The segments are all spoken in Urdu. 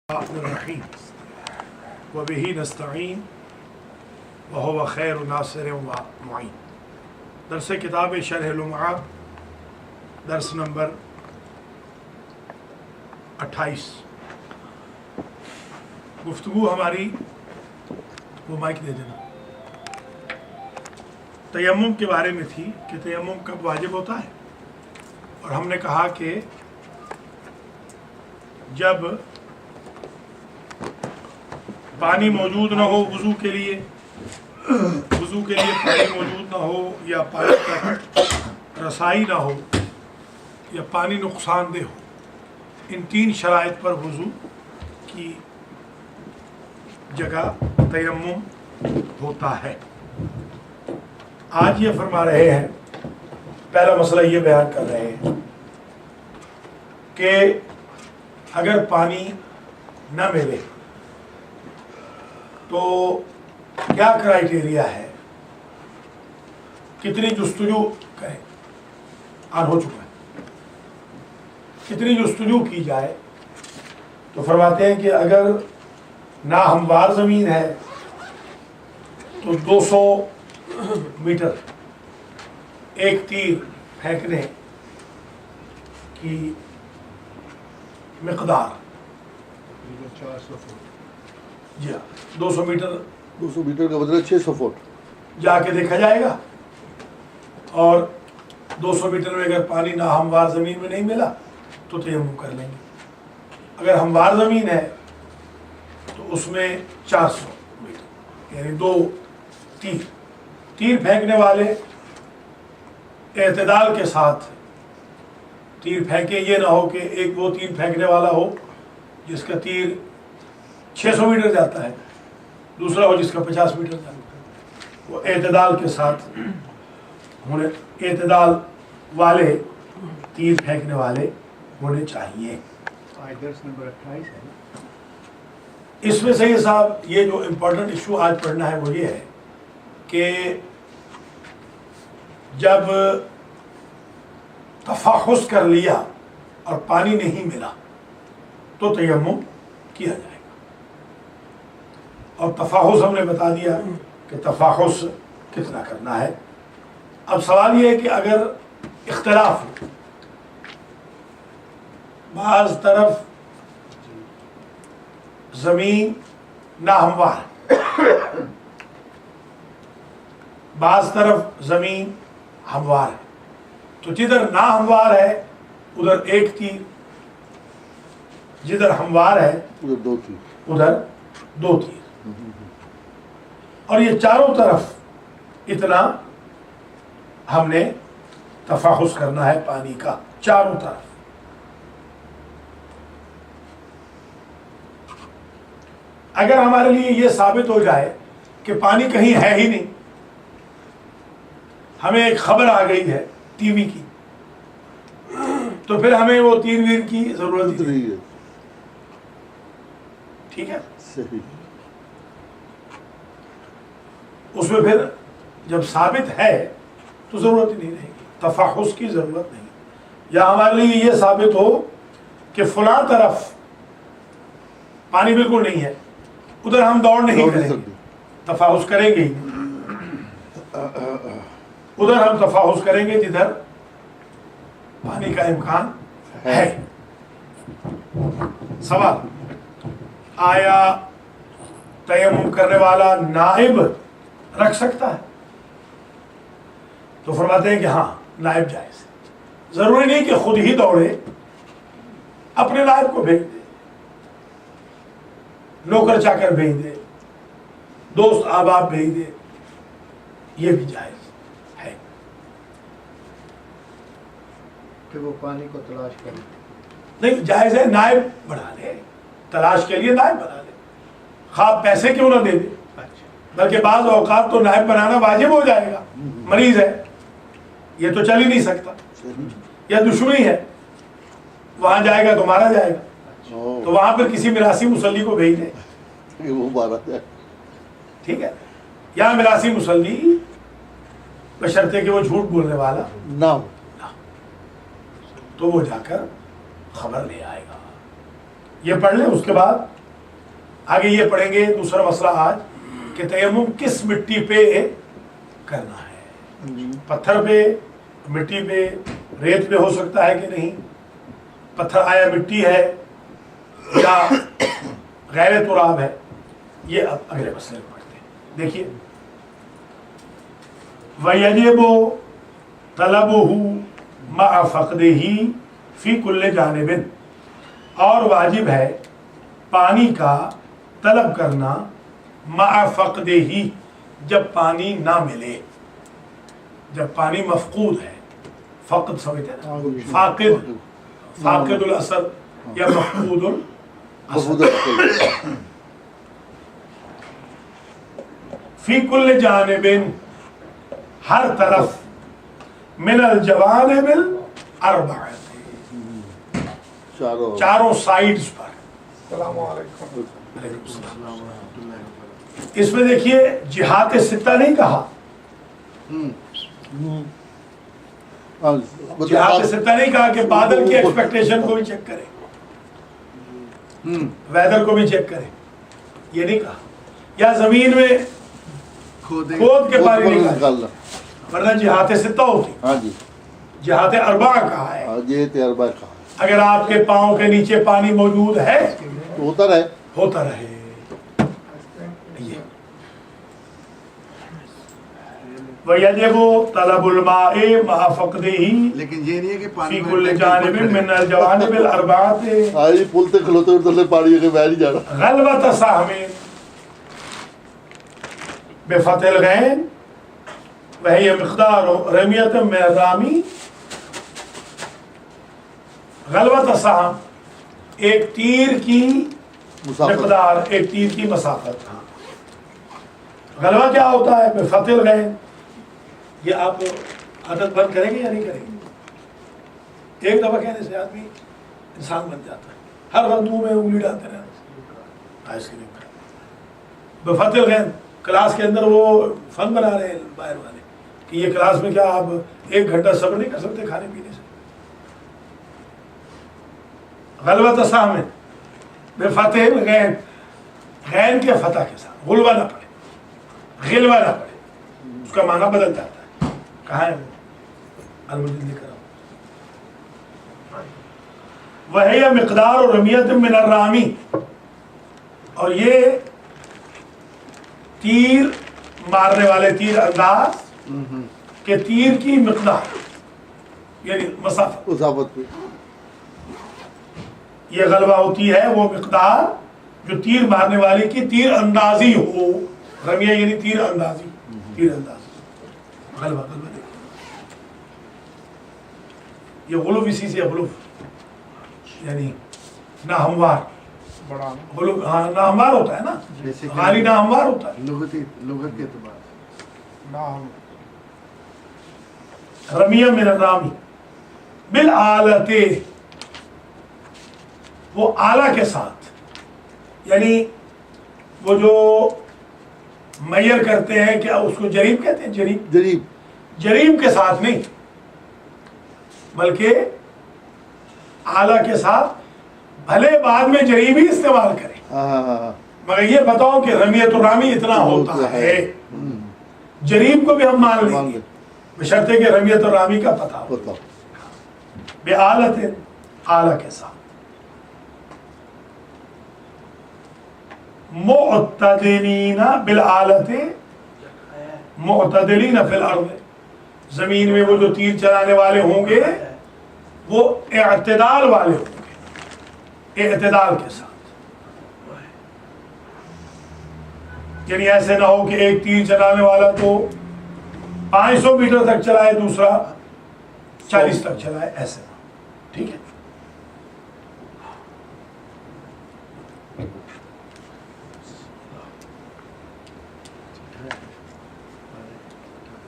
الرحیم وبہ نستعین وہو خیر ناصر و معین۔ درس کتاب شرح لمعہ، درس نمبر 28۔ گفتگو ہماری وہ مائک دے دینا تیمم کے بارے میں تھی کہ تیمم کب واجب ہوتا ہے، اور ہم نے کہا کہ جب پانی موجود نہ ہو وضو کے لیے پانی موجود نہ ہو، یا پانی تک رسائی نہ ہو، یا پانی نقصان دہ ہو، ان تین شرائط پر وضو کی جگہ تیمم ہوتا ہے۔ آج یہ فرما رہے ہیں، پہلا مسئلہ یہ بیان کر رہے ہیں کہ اگر پانی نہ ملے تو کیا کرائیٹیریا ہے، کتنی جستجو کریں، آن ہو چکا ہے، کتنی جستجو کی جائے۔ تو فرماتے ہیں کہ اگر ناہموار زمین ہے تو 200 میٹر ایک تیر پھینکنے کی مقدار، جی ہاں 200 میٹر کا مطلب 600 فٹ جا کے دیکھا جائے گا، اور 200 میٹر میں اگر پانی ناہموار زمین میں نہیں ملا تو تیمم کر لیں گے۔ اگر ہموار زمین ہے تو اس میں 400 میٹر یعنی 2 تیر پھینکنے والے اعتدال کے ساتھ تیر پھینکیں، یہ نہ ہو کہ ایک وہ تیر پھینکنے والا ہو جس کا تیر 600 میٹر جاتا ہے، دوسرا ہو جس کا 50 میٹر جاتا ہے۔ وہ اعتدال کے ساتھ ہونے، اعتدال والے تیر پھینکنے والے ہونے چاہیے۔ درس نمبر 28 ہے۔ اس میں سید صاحب یہ جو امپورٹنٹ ایشو آج پڑھنا ہے وہ یہ ہے کہ جب تفحص کر لیا اور پانی نہیں ملا تو تیمم کیا جائے گا، اور تفحص ہم نے بتا دیا کہ تفحص کتنا کرنا ہے۔ اب سوال یہ ہے کہ اگر اختلاف ہو، بعض طرف زمین ناہموار ہے، بعض طرف زمین ہموار ہے، تو جدھر ناہموار ہے ادھر ایک تیر، جدھر ہموار ہے ادھر 2 تیر، اور یہ چاروں طرف اتنا ہم نے تفحص کرنا ہے پانی کا، چاروں طرف۔ اگر ہمارے لیے یہ ثابت ہو جائے کہ پانی کہیں ہے ہی نہیں، ہمیں ایک خبر آ گئی ہے ٹی وی کی، تو پھر ہمیں وہ تیر ویر کی ضرورت نہیں ہے، ٹھیک ہے؟ اس میں پھر جب ثابت ہے تو ضرورت ہی نہیں رہے گی، تفحص کی ضرورت نہیں۔ یا ہمارے لیے یہ ثابت ہو کہ فلاں طرف پانی بالکل نہیں ہے، ادھر ہم دوڑ نہیں کریں گے، تفحص کریں گے ہی، ادھر ہم تفحص کریں گے جدھر پانی کا امکان ہے۔ سوال، آیا تیمم کرنے والا نائب رکھ سکتا ہے؟ تو فرماتے ہیں کہ ہاں نائب جائز ہے، ضروری نہیں کہ خود ہی دوڑے، اپنے نائب کو بھیج دے، نوکر چاکر بھیج دے، دوست احباب بھیج دے، یہ بھی جائز ہے کہ وہ پانی کو تلاش کرے۔ نہیں، جائز ہے، نائب بنا لے، تلاش کے لیے نائب بنا لے، خواب پیسے کیوں نہ دے دے، بلکہ بعض اوقات تو نائب بنانا واجب ہو جائے گا، مریض ہے، یہ تو چل ہی نہیں سکتا، یا دشمنی ہے، وہاں جائے گا تو مارا جائے گا، تو وہاں پر کسی میراثی مصلی کو بھیج دیں، وہ مارا جائے، ٹھیک ہے؟ یا میراثی مصلی بشرطے کہ وہ جھوٹ بولنے والا نہ ہو، تو وہ جا کر خبر لے آئے گا۔ یہ پڑھ لیں، اس کے بعد آگے یہ پڑھیں گے دوسرا مسئلہ آج کہ تیمم کس مٹی پہ کرنا ہے. پتھر پہ، مٹی پہ، ریت پہ ہو سکتا ہے کہ نہیں، پتھر آیا مٹی ہے یا غیر تراب ہے، یہ اب اگلے مسئلے میں پڑھتے ہیں. دیکھیے وَيَجِبُ طَلَبُهُ مَعَ فَقْدِهِ فِي كُلِّ جَانِبٍ، اور واجب ہے پانی کا طلب کرنا مع فقدہ، جب پانی نہ ملے، جب پانی مفقود ہے. فقد سمجھتے ہیں، فاقد، فاقد الاثر یا مفقود الاثر. فی کل جانب، ہر طرف، من الجوانب الاربعہ، چاروں سائیڈز پر. السلام علیکم. اس میں دیکھیے جہات ستہ نہیں کہا، جہات ستہ نہیں کہا کہ بادل کی ایکسپیکٹیشن کو بھی چیک کرے، ویدر کو بھی چیک کرے، یہ نہیں کہا. یا زمین میں کھود کے پانی نکالنا، ورنہ جہات ستہ ہوتی. جہات اربعہ کہا ہے. اگر آپ کے پاؤں کے نیچے پانی موجود ہے تو ہوتا رہے، ہوتا رہے. وَيَجِبُ طَلَبُ الْمَاءِ مَعَ فَقْدِهِ لیکن یہ نہیں ہے کہ فِي كُلِّ جَانِبٍ مِنَ الْجَوَانِبِ الْأَرْبَعَةِ آئی پلتے کھلوتے ہوئے تلے پانی کے بہر ہی جا رہا. غلبۃ سہم بفتح الغین وہی مقدار رمیت من الرامی. غلبۃ سہم ایک تیر کی مقدار، ایک تیر کی مسافت. غلبہ کیا ہوتا ہے؟ بفتح الغین. یہ آپ عادت بند کریں گے یا نہیں کریں گے؟ ایک دفعہ کہنے سے آدمی انسان بن جاتا ہے، ہر وقت منہ میں انگلی ڈالتے رہنا. Ice cream بفتح الغین. کلاس کے اندر وہ فن بنا رہے ہیں باہر والے کہ یہ کلاس میں کیا آپ 1 گھنٹہ صبر نہیں کر سکتے کھانے پینے سے. غلبۃ سہم بفتح الغین، غین کے فتح کے ساتھ، غلبہ نہ پڑے، غلبہ نہ پڑے، اس کا معنی بدل جاتا ہے. کہاں ہے وہ؟ المجد لکھ رہا ہوں. وہی مقدار رمیت من الرامی، اور یہ تیر مارنے والے تیر انداز کہ تیر کی مقدار یعنی مسافت پہ یہ غلبہ ہوتی ہے، وہ مقدار جو تیر مارنے والے کی تیر اندازی ہو. رمیہ یعنی تیر اندازی، تیر اندازی. غلبہ غلبہ دیکھیں، یہ غلوب اسی سے غلوب یعنی ناہموار. غلوب ہاں ناہموار ہوتا ہے نا، غالی ناہموار ہوتا ہے. لغت کے اعتبار رمیہ من الرامی بالآلت، وہ آلہ کے ساتھ، یعنی وہ جو میئر کرتے ہیں، کیا اس کو جریب کہتے ہیں؟ جریب. جریب کے ساتھ نہیں بلکہ آلہ کے ساتھ. بھلے بعد میں جریب ہی استعمال کریں، مگر یہ بتاؤ کہ رمیت الرامی اتنا ہوتا ہے. جریب کو بھی ہم مان لیں گے بشرطے کہ رمیت الرامی کا پتہ ہو. بے آلت، آلہ کے ساتھ. معتدلین بالآلت، معتدلین فی الارض، زمین میں وہ جو تیر چلانے والے ہوں گے وہ اعتدال والے ہوں گے، اعتدال کے ساتھ. یعنی ایسے نہ ہو کہ ایک تیر چلانے والا تو 500 میٹر تک چلائے، دوسرا 40 تک چلائے، ایسے نہ. ٹھیک ہے.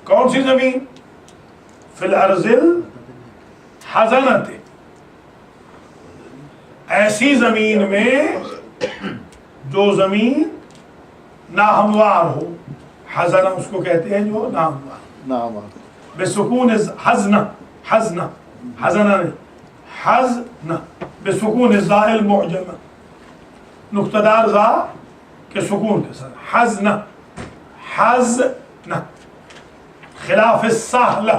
کون سی زمین؟ فی الارض الحزنۃ، ایسی زمین میں جو زمین ناہموار ہو. حزنہ اس کو کہتے ہیں جو ناہموار. بسکون حزنہ، حزنہ، حزنہ نہیں، حزنہ بسکون الزاء المعجمہ، نقطہ دار زا کہ سکون کے ساتھ حزن حزن خلاف السہلہ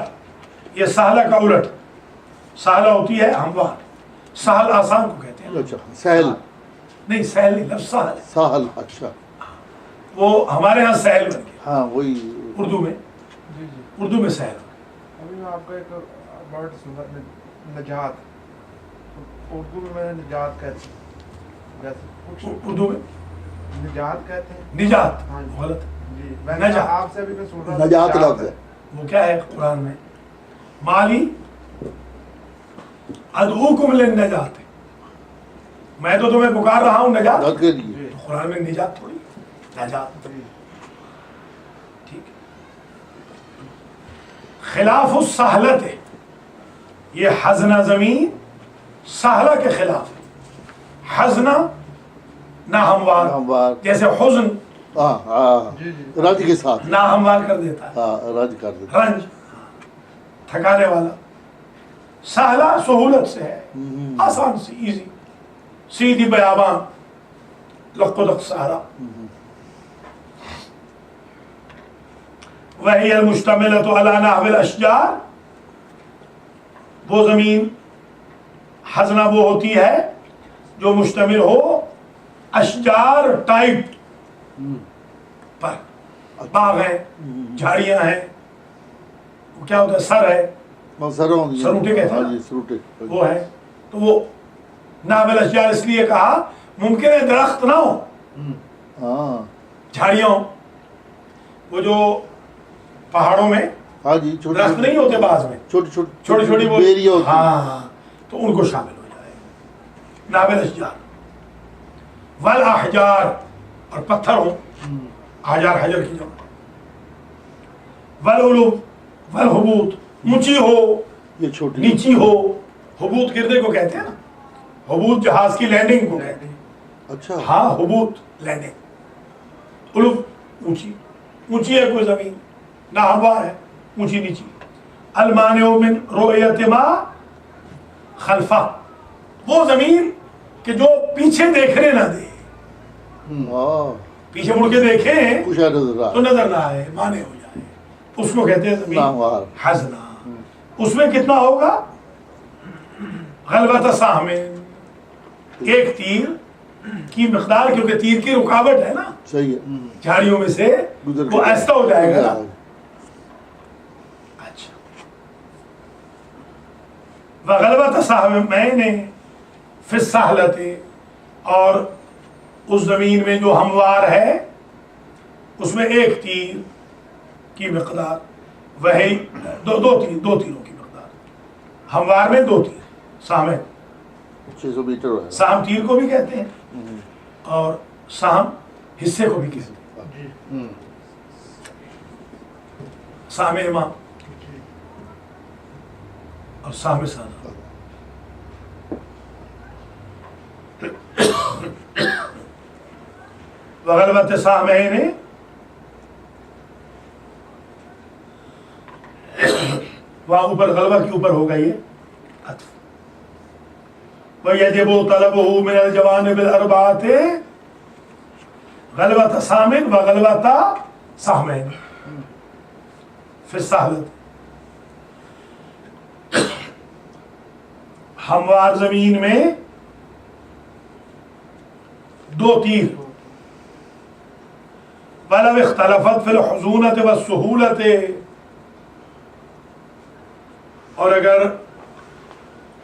یہ سہلہ کا الٹ سہلہ ہوتی ہے ہموار سہل آسان کو کہتے ہیں اچھا سہل نہیں سہل نہیں لفظ سہل ہے سہل اچھا وہ ہمارے ہاں سہل بن گیا ہاں وہی اردو میں جی جی اردو میں سہل ابھی میں آپ کا ایک ورڈ سنا نجات اردو میں نے نجات کہتے ہیں جیسے کچھ اردو میں نجات کہتے ہیں نجات ہاں جی غلط جی میں نے نجات۔ آپ سے ابھی میں سن رہا نجات لفظ ہے وہ کیا ہے قرآن میں مالی ادعوکم للنجات میں تو تمہیں پکار رہا ہوں نجات نجات کے لیے جی تو قرآن میں نجات تھوڑی نجات جی ٹھیک ہے خلاف السہلت ہے یہ حزنہ زمین سہلہ کے خلاف ہے حزنہ ناہموار ہموار جیسے حزن ہاں ہاں جی جی رج کے ساتھ ناہموار کر دیتا ہے ہاں رج کر دیتا رنج تھکانے والا سہلہ سہولت سے ہے آسان سے ایزی سیدھی بیابان لق و دق سہارا وہی المشتملۃ علی نحو الاشجار وہ زمین حزنہ وہ ہوتی ہے جو مشتمل ہو اشجار ٹائپ پر باغ ہیں جھاڑیاں ہیں وہ کیا ہوتا ہے سر ہے سروں سروٹے کہتے ہیں ہاں جی سروٹے وہ ہے تو وہ نابل اشجار اس لیے کہا ممکن ہے درخت نہ ہو ہاں جھاڑیاں ہوں وہ جو پہاڑوں میں ہاں جی چھوٹے درخت نہیں ہوتے بعض میں چھوٹی چھوٹی چھوٹی وہ بیریاں ہوتی ہیں۔ ہاں تو ان کو شامل ہو جائے نابل اشجار والاحجار اور پتھر ہوں احجار حجر کی جمع والعلوم والحبوط اونچی ہو یہ چھوٹی نیچی ہو حبوط گردے کو کہتے ہیں نا حبوط جہاز کی لینڈنگ کو کہتے ہیں اچھا ہاں حبوط لینڈنگ علوم اونچی اونچی ہے کوئی زمین ناہموار ہے اونچی نیچی المانع من رؤیت ما خلفہ وہ زمین کہ جو پیچھے دیکھنے نہ دے ہاں پیچھے مڑ کے دیکھیں کچھ نظر تو آ نظر نہ آئے مانے ہو جائے اس کو کہتے ہیں زمین ناہموار حزنہ اس میں کتنا ہوگا غلبۃ سہم ایک تیر کی مقدار کیونکہ تیر کی رکاوٹ ہے نا صحیح ہے جھاڑیوں میں سے گزر وہ ایسا ہو جائے گا نا اچھا وغلبۃ سہم میں نے فی السہلۃ اور اس زمین میں جو ہموار ہے اس میں ایک تیر کی مقدار وہی دو تیروں کی مقدار ہموار میں 2 تیر سہم 600 میٹر ہے سہم تیر کو بھی کہتے ہیں اور سہم حصے کو بھی کہتے ہیں سہم امام اور سہم سالہ وغلبت سہمین وہاں اوپر غلبہ کے اوپر ہوگا یہ عطف وَيَجِبُ طَلَبُهُ مِنَ الْجَوَانِبِ الْأَرْبَعَةِ غلبۃ سامن و غلبۃ سہمین فی السہلۃ ہموار زمین میں 2 تیر وَلَوْ اخْتَلَفَتْ فِي الْحُزُونَةِ وَالسُّهُولَةِ اور اگر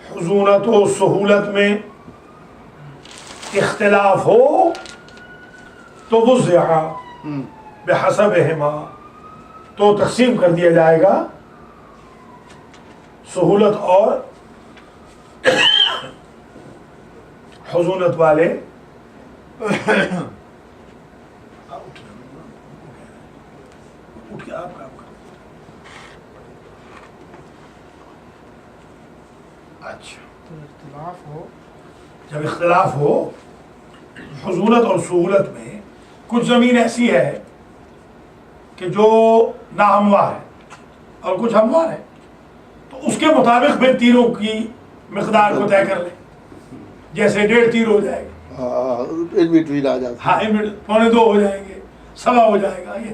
حضونت و سہولت میں اختلاف ہو تو وزع بحسبہما تو تقسیم کر دیا جائے گا سہولت اور حضونت والے اچھا تو اختلاف ہو جب اختلاف ہو حضونت اور سہولت میں کچھ زمین ایسی ہے کہ جو ناہموار ہے اور کچھ ہموار ہے تو اس کے مطابق پھر تیروں کی مقدار کو طے کر لیں جیسے 1.5 تیر ہو جائے گا ہاں ان بٹوین آ جاتا ہاں 1:45 ہو جائیں گے، 1:15 ہو جائے گا یہ.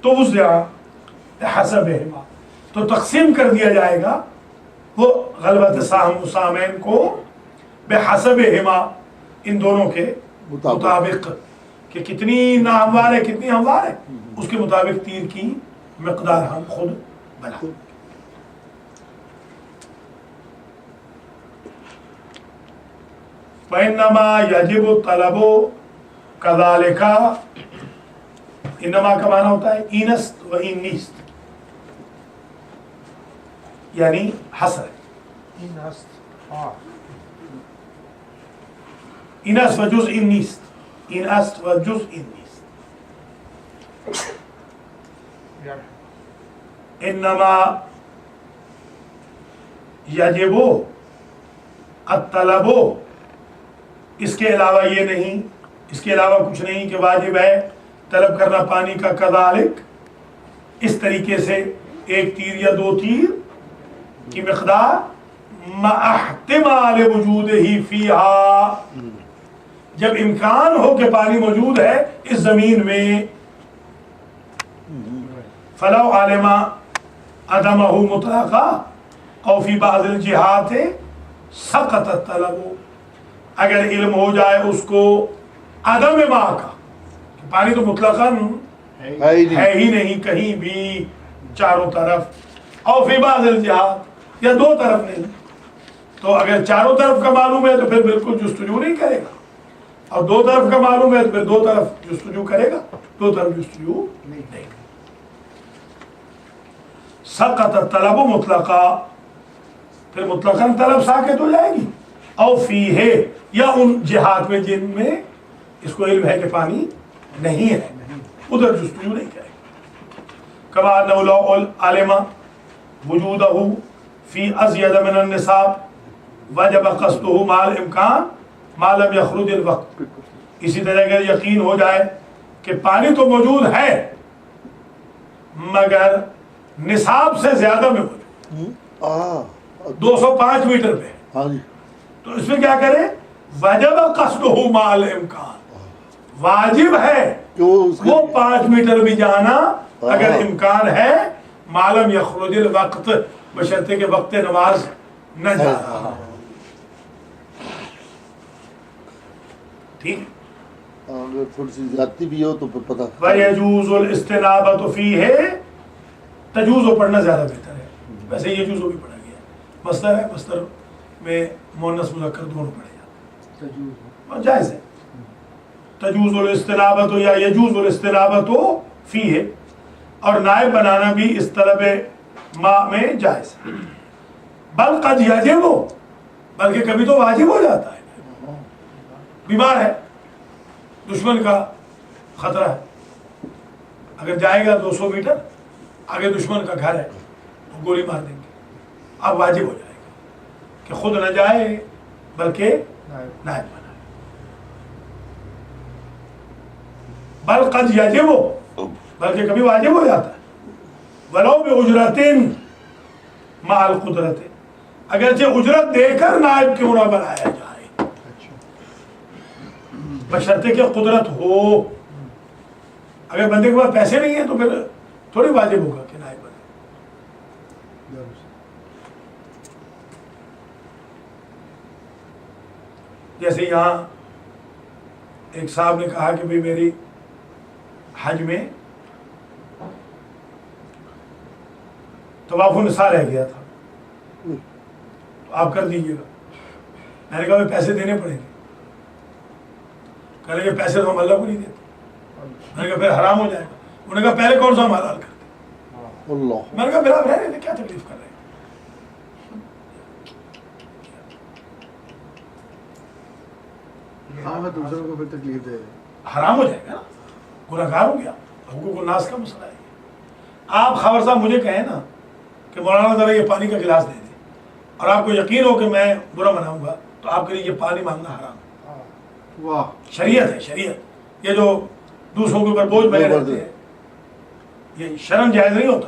تو اس جگہ حسبہما تو تقسیم کر دیا جائے گا وہ غلبت سہم سامین کو بحسبہما ان دونوں کے مطابق کہ کتنی ناہموار ہے کتنی ہموار ہے اس کے مطابق تیر کی مقدار ہم خود بنا. فَإِنَّمَا يَجِبُ الطَّلَبُ كَذَلِكَ. انما کا معنی ہوتا ہے اینست و اینیست، یعنی حسر. اینست و جز اینیست، اینست و جز اینیست. انما یجب الطلب، اس کے علاوہ یہ نہیں، اس کے علاوہ کچھ نہیں کہ واجب ہے طلب کرنا پانی کا. کذالک اس طریقے سے ایک تیر یا 2 تیر کی مقدار مع احتمال وجود ہی فیہا، جب امکان ہو کہ پانی موجود ہے اس زمین میں. فلو علم عدمہ مطلقا او فی بعض الجہات سقط الطلب، اگر علم ہو جائے اس کو عدم ما کا، پانی تو مطلقاً ہے ہی نہیں کہیں بھی چاروں طرف، او فی بعض الجہات یا 2 طرف نہیں، تو اگر چاروں طرف کا معلوم ہے تو پھر بالکل جستجو نہیں کرے گا، اور 2 طرف کا معلوم ہے تو پھر 2 طرف جستجو کرے گا، 2 طرف جستجو نہیں کرے گا. سقط الطلب مطلقا، پھر مطلقاً طلب ساقط ہو جائے گی. او فیہ، یا ان جہات میں جن میں اس کو علم ہے کہ پانی نہیں ہے ادھر جستجو نہیں کرے گا. کما انہ لو علم وجودہ فی ازید من النصاب وجب قصدہ مع الامکان ما لم یخرج الوقت. اسی طرح اگر یقین ہو جائے کہ پانی تو موجود ہے مگر نصاب سے زیادہ میں موجود 205 میٹر پہ، ہاں جی، تو اس میں کیا کرے؟ وجب قصدہ مع الامکان، واجب ہے کہ وہ 5 میٹر بھی جانا اگر امکان ہے، معلوم یخرج الوقت، بشرطے کہ وقت نماز نہ جا رہا ہو. ٹھیک، اگر تھوڑی سی زیادتی بھی ہو تو پھر پتہ. وَيَجُوزُ الْإِسْتِنَابَةُ فِيهِ، تجوز پڑھنا زیادہ بہتر ہے، ویسے یجوز بھی پڑھا گیا ہے. مصدر ہے، مصدر میں مؤنث مذکر دونوں پڑھے جاتے ہیں، جائز ہے. تجوز الاستنابت یا یجوز الاستنابت فیہ، اور نائب بنانا بھی اس طلب ما میں جائز ہے. بل قد یجب، بلکہ کبھی تو واجب ہو جاتا ہے. بیمار ہے، دشمن کا خطرہ ہے، اگر جائے گا 200 میٹر آگے دشمن کا گھر ہے تو گولی مار دیں گے، اب واجب ہو جائے گا کہ خود نہ جائے بلکہ نائب بنائے. بل قد یجب، بلکہ کبھی واجب ہو جاتا ہے. ولو باجرۃ مع القدرت، اگرچہ اجرت دے کر نائب کیوں نہ بنایا جائے، بشرطے کہ قدرت ہو. اگر بندے کے پاس پیسے نہیں ہیں تو پھر تھوڑی واجب ہوگا کہ نائب بنے. جیسے یہاں ایک صاحب نے کہا کہ بھئی میری حج میں طواف النساء رہ گیا تھا تو آپ کر دیجیے گا. میں نے کہا بھئی پیسے دینے پڑیں گے. کہنے کہ پیسے تو ہم اللہ کو نہیں دیتے. میں نے کہا پھر حرام ہو جائے گا. انہوں نے کہا پہلے کون سا ہم حلال کرتے. اللہ، میں نے کہا پھر آپ رہ رہے تھے، کیا تکلیف کر رہے ہیں. دوسروں کو پھر تکلیف دے حرام ہو جائے گا نا، گناہگار ہو گیا. حقوق الناس کا مسئلہ ہے. آپ خبر صاحب مجھے کہیں نا کہ مولانا ذرا یہ پانی کا گلاس دے دیں، اور آپ کو یقین ہو کہ میں برا مناؤں گا تو آپ کے لیے یہ پانی مانگنا حرام ہے. واہ، شریعت ہے، شریعت. یہ جو دوسروں کے اوپر بوجھ بنے رہتے ہیں یہ شرم جائز نہیں ہوتا.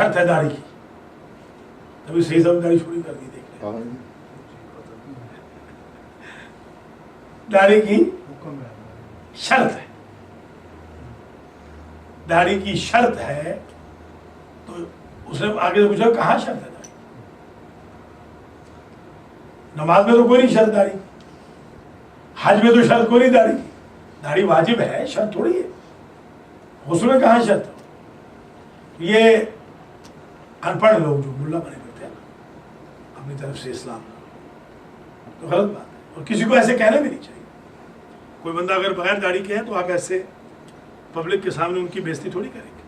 شرط ہے داڑھی کی. تبھی صحیح سب داڑھی چھوڑی کر دی. دیکھ ہاں داڑھی کی حکم ہے شرط ہے, داڑھی کی شرط ہے. تو اس نے آگے سے پوچھا کہاں شرط ہے داڑھی؟ نماز میں تو کوئی نہیں شرط داڑھی, حج میں تو شرط کوئی نہیں داڑھی کی. داڑھی واجب ہے, شرط تھوڑی ہے. غسل میں کہاں شرط ہے؟ یہ ان پڑھ لوگ جو ملا بنے کرتے ہیں اپنی طرف سے اسلام, تو غلط بات ہے. اور کسی کو ایسے کہنا بھی نہیں چاہیے. کوئی بندہ اگر بغیر داڑھی کے ہے تو آپ ایسے پبلک کے سامنے ان کی بےزتی تھوڑی کریں گے.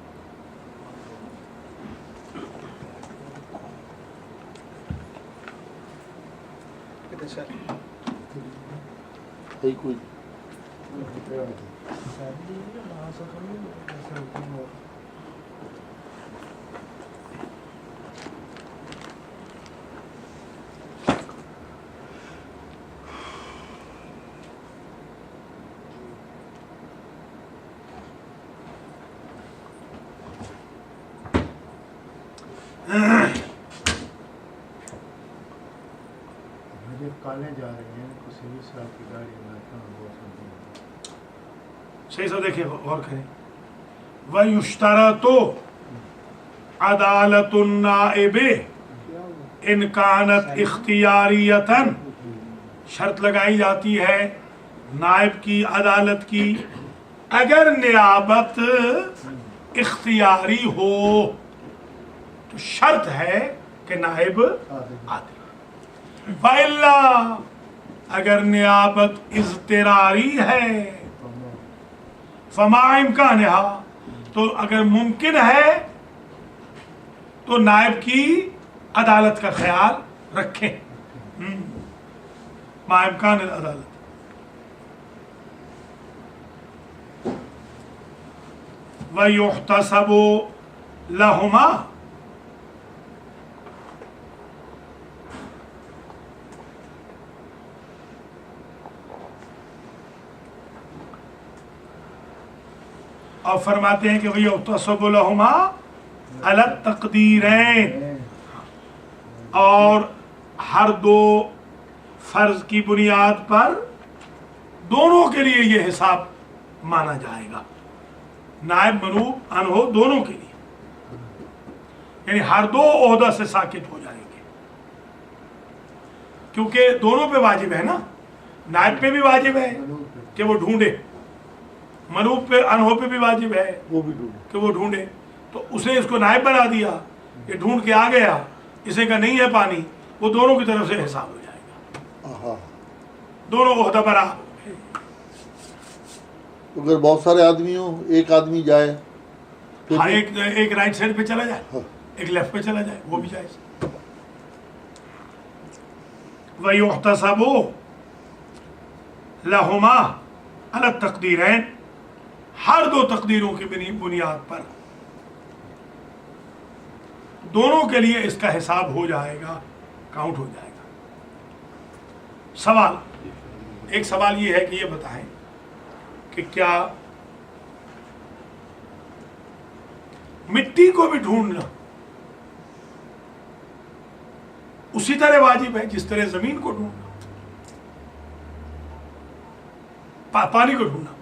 کوئی کوئی کالے جا رہے ہیں کسی بھی سال کی گاڑی میں صحیح سب دیکھیں غور کریں. وَيُشْتَرَطُ عَدَالَةُ النَّائِبِ إِنْ كَانَتْ اِخْتِيَارِيَةً, شرط لگائی جاتی ہے نائب کی عدالت کی اگر نیابت اختیاری ہو. تو شرط ہے کہ نائب عادل. وَإِلَّا, اگر نیابت اضطراری ہے, فما امکانہا, تو اگر ممکن ہے تو نائب کی عدالت کا خیال رکھیں. ما امکان العدالت. وَيُحْتَسَبُ لَهُمَا, اور فرماتے ہیں کہ وَيُحْتَسَبُ لَهُمَا عَلَى التَّقْدِيرَيْن, اور ہر دو فرض کی بنیاد پر دونوں کے لیے یہ حساب مانا جائے گا. نائب منوب انہو دونوں کے لیے, یعنی ہر دو عہدہ سے ساکت ہو جائیں گے, کیونکہ دونوں پہ واجب ہے نا. نائب پہ بھی واجب ہے کہ وہ ڈھونڈے, منوب پہ انہو پہ بھی واجب ہے وہ بھی ڈھونڈے کہ وہ ڈھونڈے. تو اس نے اس کو نائب بنا دیا, یہ ڈھونڈ کے آ گیا, اسے کا نہیں ہے پانی, وہ دونوں کی طرف سے حساب ہو جائے گا. دونوں عہدہ برابر. اگر بہت سارے آدمی ہوں, ایک آدمی جائے پھر ہاں, بھی- ایک رائٹ سائڈ پہ چلا جائے, ہاں. ایک لیفٹ پہ چلا جائے, وہ بھی جائز. وَيُحْتَسَبُ لَهُمَا عَلَى التَّقْدِيرَيْن, ہر دو تقدیروں کی بنیاد پر دونوں کے لیے اس کا حساب ہو جائے گا, کاؤنٹ ہو جائے گا. سوال, ایک سوال یہ ہے کہ یہ بتائیں کہ کیا مٹی کو بھی ڈھونڈنا اسی طرح واجب ہے جس طرح زمین کو ڈھونڈنا, پانی کو ڈھونڈنا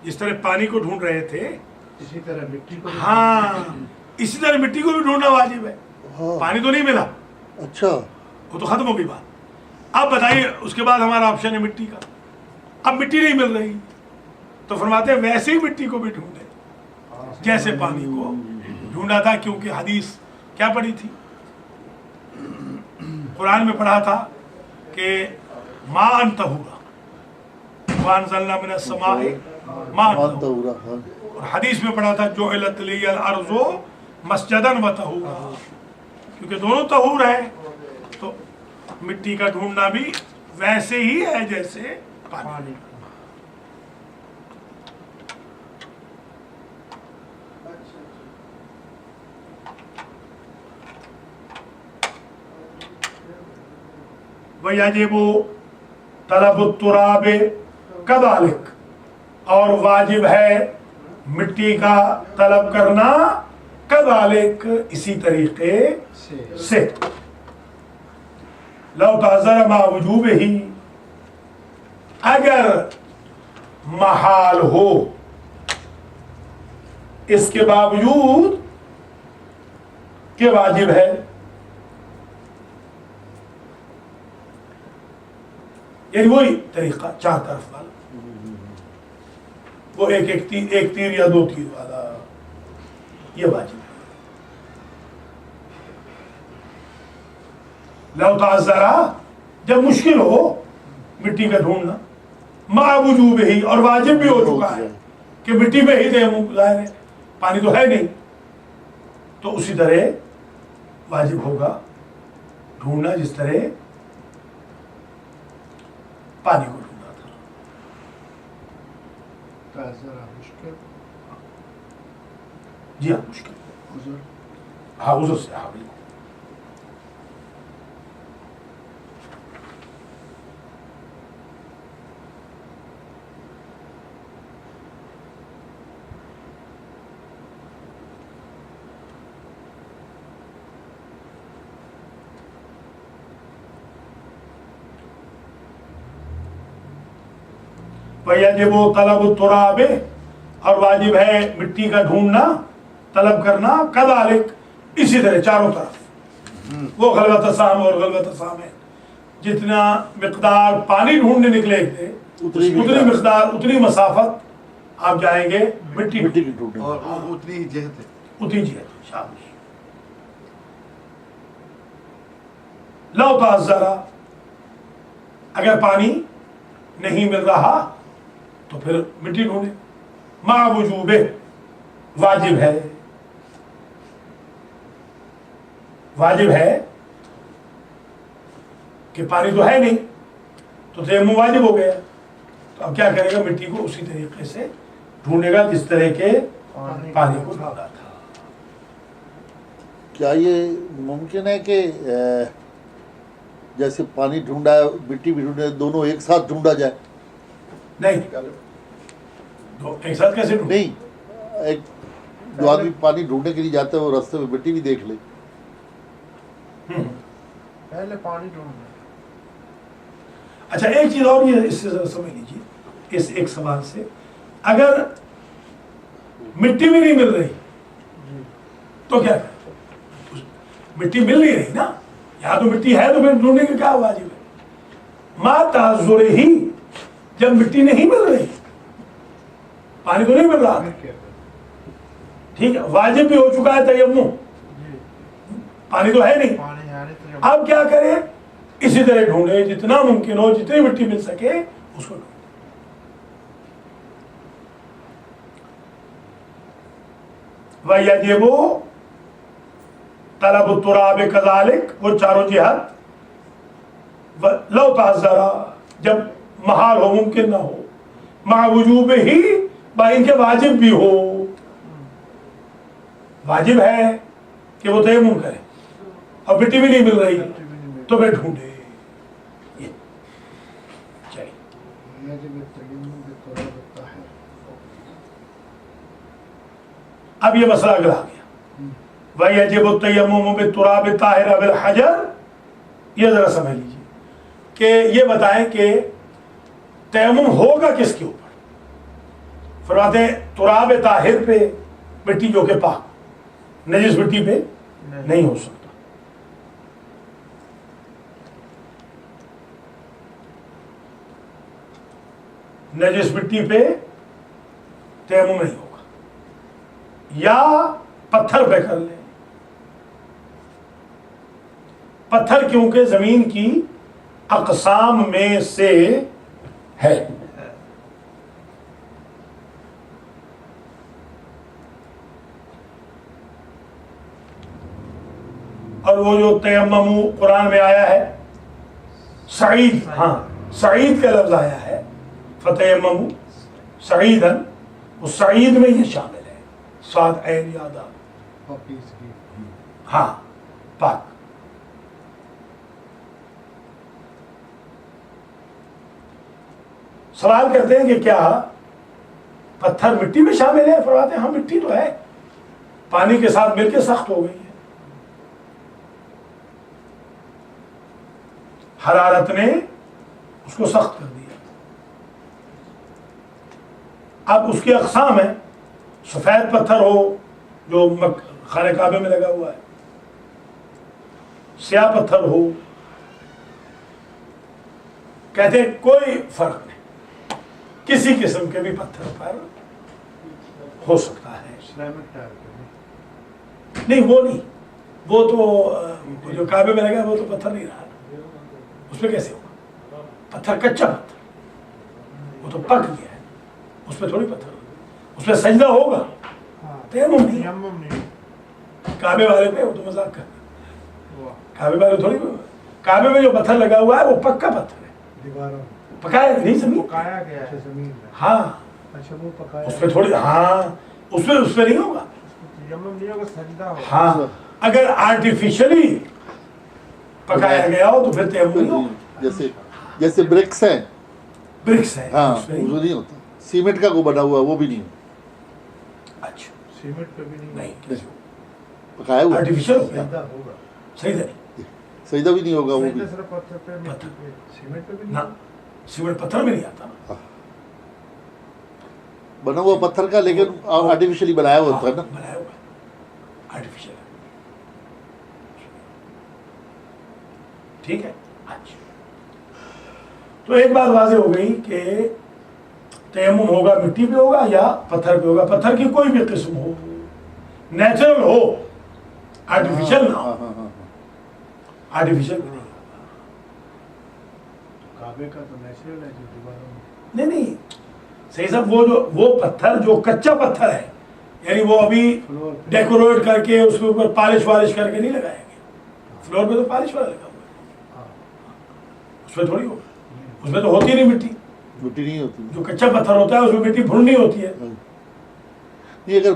جس طرح پانی کو ڈھونڈ رہے تھے, اسی طرح مٹی کو ہاں اسی طرح مٹی کو بھی ڈھونڈنا واجب ہے. ہاں. پانی تو نہیں ملا, اچھا وہ تو ختم ہو گئی بات. اب بتائیے اس کے بعد ہمارا آپشن ہے مٹی کا, اب مٹی نہیں مل رہی, تو فرماتے ہیں ویسے ہی مٹی کو بھی ڈھونڈے جیسے پانی کو ڈھونڈا تھا. کیونکہ حدیث کیا پڑھی تھی, قرآن میں پڑھا تھا کہ ماء طہورا وانزلنا من السماء ماء مانتا طہورا, ہوا. ہاں. اور حدیث میں پڑھا تھا جعلت لی الارض مسجدا وطہورا, کیونکہ دونوں طہور ہیں. تو مٹی کا ڈھونڈنا بھی ویسے ہی ہے جیسے پانی. وَيَجِبُ طَلَبُ التُّرَابِ كَذَلِكَ, اور واجب ہے مٹی کا طلب کرنا کذالک اسی طریقے سے لو تعذر مع وجوبہ اگر محال ہو اس کے باوجود کہ واجب ہے، یعنی وہی طریقہ چار طرف والا، وہ ایک تیر یا دو تیر والا، یہ واجب ہے۔ لو تعذرا جب مشکل ہو مٹی کا ڈھونڈنا، مع وجوب ہی اور واجب بھی ہو چکا ہے کہ مٹی پہ ہی تیمم ظاہر ہے، پانی تو ہے نہیں، تو اسی طرح واجب ہوگا ڈھونڈنا جس طرح پانی کو ڈھونڈا تھا۔ مشکل جی ہاں مشکل، عذر ہاں عذر سے، ہاں بالکل۔ وَيَجِبُ طَلَبُ التُّرَابِ اور واجب ہے مٹی کا ڈھونڈنا، طلب کرنا، کذالک اسی طرح چاروں طرف، وہ غلبۃ سام اور غلبۃ سام ہے، جتنا مقدار پانی ڈھونڈنے نکلے تھے اتنی مقدار اتنی مسافت آپ جائیں گے مٹی مٹی کی ڈھونڈنے، اور اتنی ہی جہت ہے۔ اتنی جہت، شاباش۔ لو تعذرا اگر پانی نہیں مل رہا تو پھر مٹی ڈھونڈے، مع وجوب واجب ہے، واجب ہے کہ پانی تو ہے نہیں تو تیمم واجب ہو گیا، تو اب کیا کرے گا، مٹی کو اسی طریقے سے ڈھونڈے گا جس طرح کے پانی کو ڈھونڈا تھا۔ کیا یہ ممکن ہے کہ جیسے پانی ڈھونڈا ہے مٹی بھی ڈھونڈے، دونوں ایک ساتھ ڈھونڈا جائے؟ نہیں، دو ایک ساتھ کیسے ڈھونڈے؟ نہیں، ایک جو آدمی پانی ڈھونڈنے کے لیے جاتا ہے وہ راستے میں مٹی بھی دیکھ لے۔ پہلے پانی ڈھونڈنا۔ اچھا ایک چیز اور یہ اس سے ذرا سمجھ لیجیے، اس ایک سوال سے، اگر مٹی بھی نہیں مل رہی تو کیا کریں؟ مٹی مل نہیں رہی نا، یہاں تو مٹی ہے تو پھر ڈھونڈنے کا کیا واجب ہے؟ ما تعذر ہی جب مٹی نہیں مل رہی، پانی تو نہیں مل رہا، ٹھیک ہے، واجب بھی ہو چکا ہے تیمم، پانی تو ہے نہیں، پانی ہے نہیں تو اب کیا کریں؟ اسی طرح ڈھونڈے جتنا ممکن ہو، جتنی مٹی مل سکے اس کو ڈھونڈے۔ وَيَجِبُ طَلَبُ التُّرَابِ كَذَلِكَ وہ چاروں جہت، لو تعذرا جب محال ہو، ممکن نہ ہو، مع وجوب ہی با ان کے واجب بھی ہو، واجب ہے کہ وہ تیمم کرے اور مٹی بھی نہیں مل رہی تو پھر ڈھونڈے۔ اب یہ مسئلہ اگلا آ گیا، وَيَجِبُ التَّيَمُّمُ بِالتُّرَابِ الطَّاهِرِ بِالْحَجَرِ، یہ ذرا سمجھ لیجیے کہ یہ بتائیں کہ تیمم ہوگا کس کے اوپر؟ فرماتے ہیں تراب طاہر پہ، مٹی جو کہ پاک، نجس مٹی پہ نہیں ہو سکتا۔ نجس مٹی پہ تیمم نہیں ہوگا، یا پتھر پہ کر لیں، پتھر کیونکہ زمین کی اقسام میں سے ہے، اور وہ جو تیمم قرآن میں آیا ہے سعید، ہاں سعید کا لفظ آیا ہے، فتیمم سعیدن، وہ سعید میں یہ شامل ہے، سعد عین یادا، ہاں پاک۔ سوال کرتے ہیں کہ کیا پتھر مٹی میں شامل ہے؟ فرماتے ہیں ہاں مٹی تو ہے، پانی کے ساتھ مل کے سخت ہو گئی ہے. حرارت نے اس کو سخت کر دیا. اب اس کی اقسام ہیں. سفید پتھر ہو جو خانہ کعبے میں لگا ہوا ہے, سیاہ پتھر ہو, کہتے ہیں کوئی فرق نہیں, کسی قسم کے بھی پتھر پر ہو سکتا ہے. اسلامک ٹائپ کا نہیں وہ نہیں, وہ تو جو کعبے میں لگا وہ تو پتھر نہیں رہا, اس پہ کیسے ہوگا؟ پتھر کچا پتھر, وہ تو پک گیا ہے, اس پہ تھوڑی پتھر ہوگا, اس پہ سجدہ ہوگا, تیمم نہیں. تیمم نہیں. کعبے والے پہ وہ تو مذاق کرنا, واہ. کعبے والے تھوڑی, کعبے میں جو پتھر لگا ہوا ہے وہ پکا پتھر ہے, دیواروں پکایا نہیں زمین. پکایا گیا ہے زمین میں. ہاں اچھا وہ پکایا اس پہ تھوڑی, ہاں اس پہ نہیں ہوگا. تیمم نہیں ہوگا, سجدہ ہوگا. ہاں اگر آرٹیفیشلی پکایا گیا ہو تو پھر تیمم نہیں ہوگا. جیسے برکس ہیں, برکس ہے ہاں اس پہ وہ نہیں. نہیں ہوتا. سیمنٹ کا کو بنا ہوا وہ بھی نہیں ہوتا, اچھا سیمنٹ پہ بھی نہیں نہیں, پکایا ہوا. آرٹیفیشل ہو گیا, سجدہ ہوگا. صحیح نہیں. سجدہ بھی نہیں ہوگا وہ بھی. سجدہ صرف پتھر پہ, مٹی پہ, سیمنٹ پہ بھی نہیں نہ ہوگا. سیمنٹ پتھر میں نہیں آتا نا. بنا ہوا پتھر کا, لیکن آرٹیفیشلی بنایا ہوا ہوتا ہے نا. بنایا ہوا ہے, آرٹیفیشل ہے. ٹھیک ہے. اچھا تو ایک بات واضح ہو گئی کہ تیمم ہوگا مٹی پہ ہوگا یا پتھر پہ ہوگا. پتھر کی کوئی بھی قسم ہو, نیچرل ہو, آرٹیفیشل نہ ہو. آرٹیفیشل بھی نہیں ہوگا. کعبے کا تو نیچرل ہے جو دیواروں میں. نہیں صحیح صاحب, وہ پتھر جو کچا پتھر ہے, یعنی وہ ابھی فلور پہ. ڈیکوریٹ کر کے اس کے اوپر پالش والش کر کے نہیں لگایا گیا. فلور پہ تو پالش والا لگا ہوا ہے, اس پہ تھوڑی ہوگا, اس میں تو ہوتی نہیں مٹی. مٹی نہیں ہوتی. جو کچا پتھر ہوتا ہے اس میں مٹی بھوننی ہوتی ہے. یہ اگر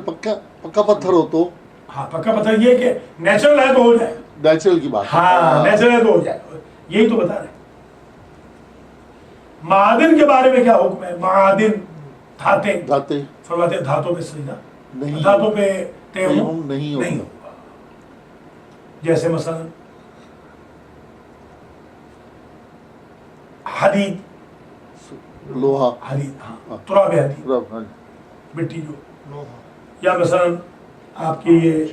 پکا پتھر ہو تو ہاں پکا پتھر یہ کہ نیچرل ہے تو ہو جائے. نیچرل کی بات. ہاں نیچرل ہے تو ہو جائے, یہی تو بتا رہے ہیں. معادن کے بارے میں کیا حکم ہے؟ معادن, دھاتیں, دھاتے فرماتے ہیں دھاتوں پہ سجدہ, نہیں, دھاتوں پہ تیمم نہیں نہیں ہوتا. ہوگا. جیسے مثلا حدید, لوہا, حدید, ہاں تراب حدید, ہاں, مٹی جو, لوہا. یا مثلا آپ کی یہ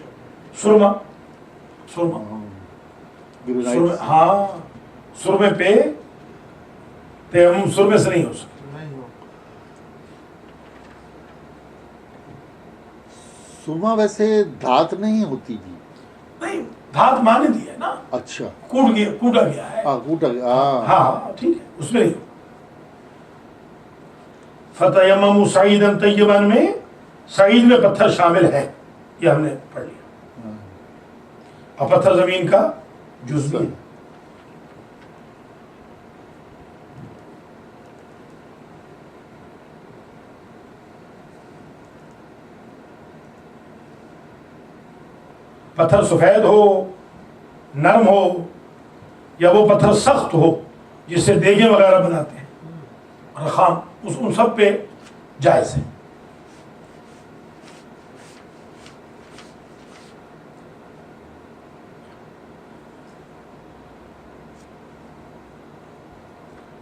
سرما, گرینائٹ. ہاں سرمے پہ تیمم سرمے سے نہیں ہو سکتا. نہیں ہوگا. سرما ویسے دھات نہیں ہوتی جی. نہیں دھات مانے دی ہے نا, اچھا کوٹا گیا ہے. ہاں کوٹا گیا. ہاں ٹھیک ہے, اس میں نہیں. فتیمموا صعیدا طیبا میں صعید میں پتھر شامل ہے, یہ ہم نے پڑھ لیا. اور پتھر زمین کا جزو ہے. پتھر سفید ہو, نرم ہو, یا وہ پتھر سخت ہو جس سے دیگیں وغیرہ بناتے ہیں, رخام, ان سب پہ جائز ہے.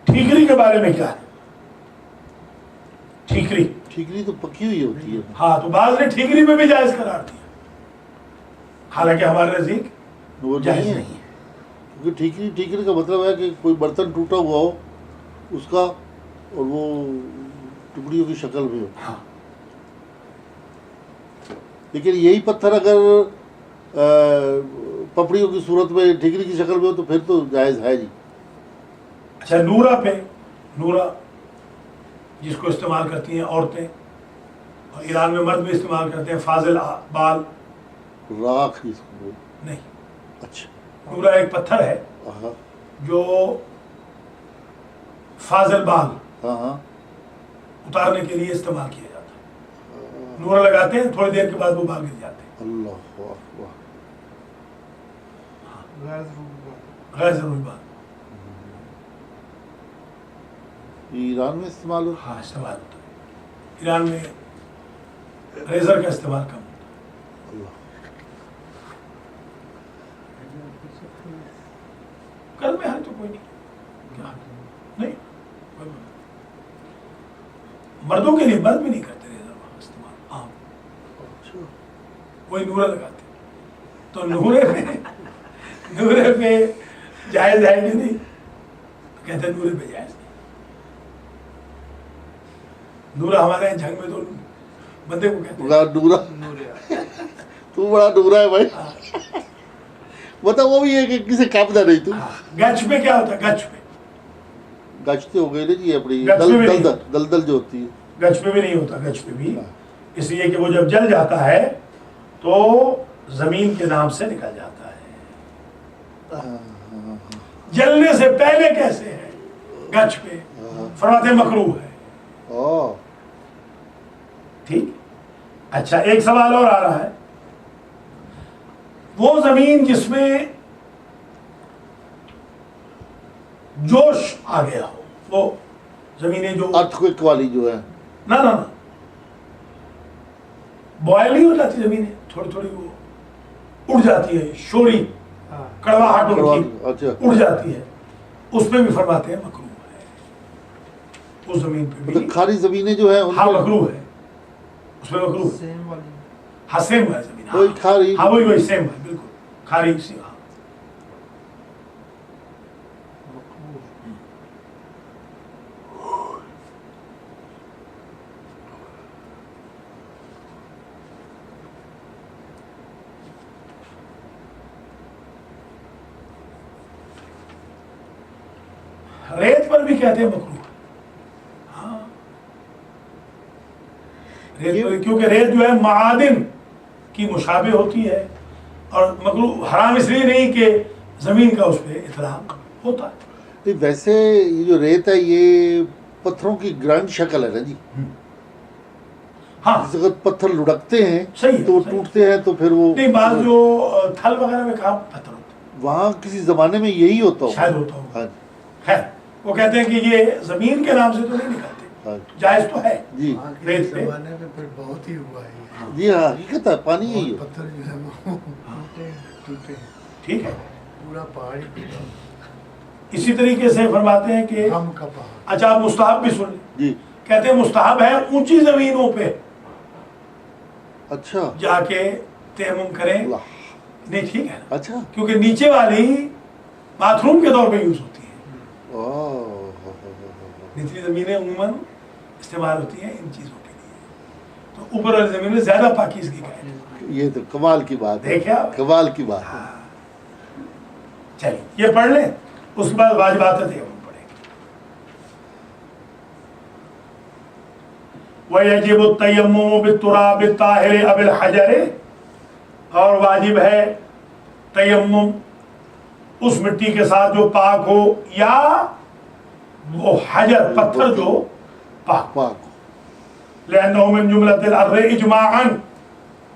ٹھیکری کے بارے میں کیا ہے؟ ٹھیکری تو پکی ہوئی ہوتی ہے. ہاں تو بعض نے ٹھیکری میں بھی جائز قرار دیا, حالانکہ ہمارے نزدیک وہ جائز نہیں ہے, نہیں ہے. کیونکہ ٹھیکری کا مطلب ہے کہ کوئی برتن ٹوٹا ہوا ہو اس کا, اور وہ ٹکڑیوں کی شکل میں ہو. ہاں لیکن یہی پتھر اگر پپڑیوں کی صورت میں ٹھیکری کی شکل میں ہو تو پھر تو جائز ہے جی. اچھا نورا جس کو استعمال کرتی ہیں عورتیں, اور ایران میں مرد بھی استعمال کرتے ہیں, فاضل بال, راکھ اس کو نہیں, اچھا نورا ایک پتھر ہے ہاں جو فاضل بال ہاں اتارنے کے لیے استعمال کیا جاتا ہے. نورا لگاتے ہیں, تھوڑی دیر کے بعد وہ بال گر جاتے ہیں. اللہ اکبر. غیر ضروری بات. غیر ضروری بات. یہ ایران میں استعمال ہو. ہاں استعمال ہوتا ہے ایران میں, ریزر کا استعمال کم ہوتا کل میں ہے تو کوئی نہیں، کیا نہیں، مردوں کے لیے مرد بھی نہیں کرتے ریزر وہاں استعمال عام، وہی نورہ لگاتے، تو نورے پہ جائز ہے کہ نہیں؟ کہتے ہیں نورے پہ جائز نہیں. نورا ہمارے یہاں جھنگ میں تو بندے کو کہتے ہیں نورا، تو بڑا نورا ہے بھائی. بتا وہ بھی ہے کہ کسی کام نہ نہیں تو. گچ پہ کیا ہوتا ہے؟ گچ پہ گچتے ہو گئے نا جی اپنی گچ پہ بھی نہیں. دلدل جو ہوتی ہے گچ پہ بھی نہیں ہوتا. گچ پہ بھی اس لیے کہ وہ جب جل جاتا ہے تو زمین کے نام سے نکل جاتا ہے. جلنے سے پہلے کیسے ہے گچ پہ؟ فرماتے مکروہ ہے. ٹھیک. اچھا ایک سوال اور آ رہا ہے، وہ زمین جس میں جوش آ گیا ہو، وہ زمینیں جو ارتھکویک والی جو ہے، نہ بوائل نہیں ہو جاتی زمینیں، تھوڑی تھوڑی وہ اڑ جاتی ہے، شوری کڑواہٹ اچھا اڑ جاتی ہے، اس پہ بھی فرماتے ہیں مکروہ ہے. اس زمین پہ بھی کھاری زمینیں جو ہیں ان ہاں پہ مکروہ ہے، اس میں مکروہ ہے. سیم والی ہاں سیم ہے زمین، وہی کھاری. ہاں وہی سیم ہے بالکل کھاری سی. ہاں ریت پر بھی کہتے ہیں مکروہ. ہاں ریت پر، کیونکہ ریت جو ہے معادن کی مشابہ ہوتی ہے، اور مکروہ حرام اس لیے نہیں کہ زمین کا اس پہ اطلاق ہوتا ہے. ویسے یہ جو ریت ہے یہ پتھروں کی گرانڈ شکل ہے نا جی. ہاں اگر پتھر لڑکتے ہیں صحیح تو صحیح. ٹوٹتے ہیں تو پھر وہ نہیں بعض جو تھل وغیرہ میں کہاں پتھر ہوتا ہے، وہاں کسی زمانے میں یہی ہوتا ہو. شاید ہوتا ہو. ہاں خیر وہ کہتے ہیں کہ یہ زمین کے نام سے تو نہیں نکلتے، ہاں جائز تو ہے. جی ریت پہ زمانے میں پھر بہت ہی ہوا ہے یہ. جی ہاں حقیقت ہے، پانی یہی بہت پتھر جو ہے وہ ٹوٹے ٹھیک ہے. پورا پہاڑ ہی ٹوٹا. اسی طریقے سے فرماتے ہیں کہ غم کا پہاڑ. اچھا آپ مستحب بھی سن لیں. جی. کہتے ہیں مستحب ہے اونچی زمینوں پہ اچھا جا کے تیمم کریں. اللہ. نہیں ٹھیک ہے نا، اچھا کیونکہ نیچے والی باتھ روم کے طور پہ یوز ہوتی ہیں. نچلی زمینیں عموماً استعمال ہوتی ہیں ان چیزوں کے لیے، تو اوپر والی زمین میں زیادہ پاکیزگی کریں. یہ تو کمال کی بات ہے، دیکھیں آپ. کمال کی بات ہے. ہاں چلیے یہ پڑھ لیں، اس کے بعد واجبات تیمم پڑھیں گے. وَيَجِبُ التَّيَمُّمُ بِالتُّرَابِ الطَّاهِرِ أَوِ الْحَجَرِ، اور واجب ہے تیمم اس مٹی کے ساتھ جو پاک ہو، یا وہ حجر پتھر جو پاک. لأنه من جملة الأرض اجماعا،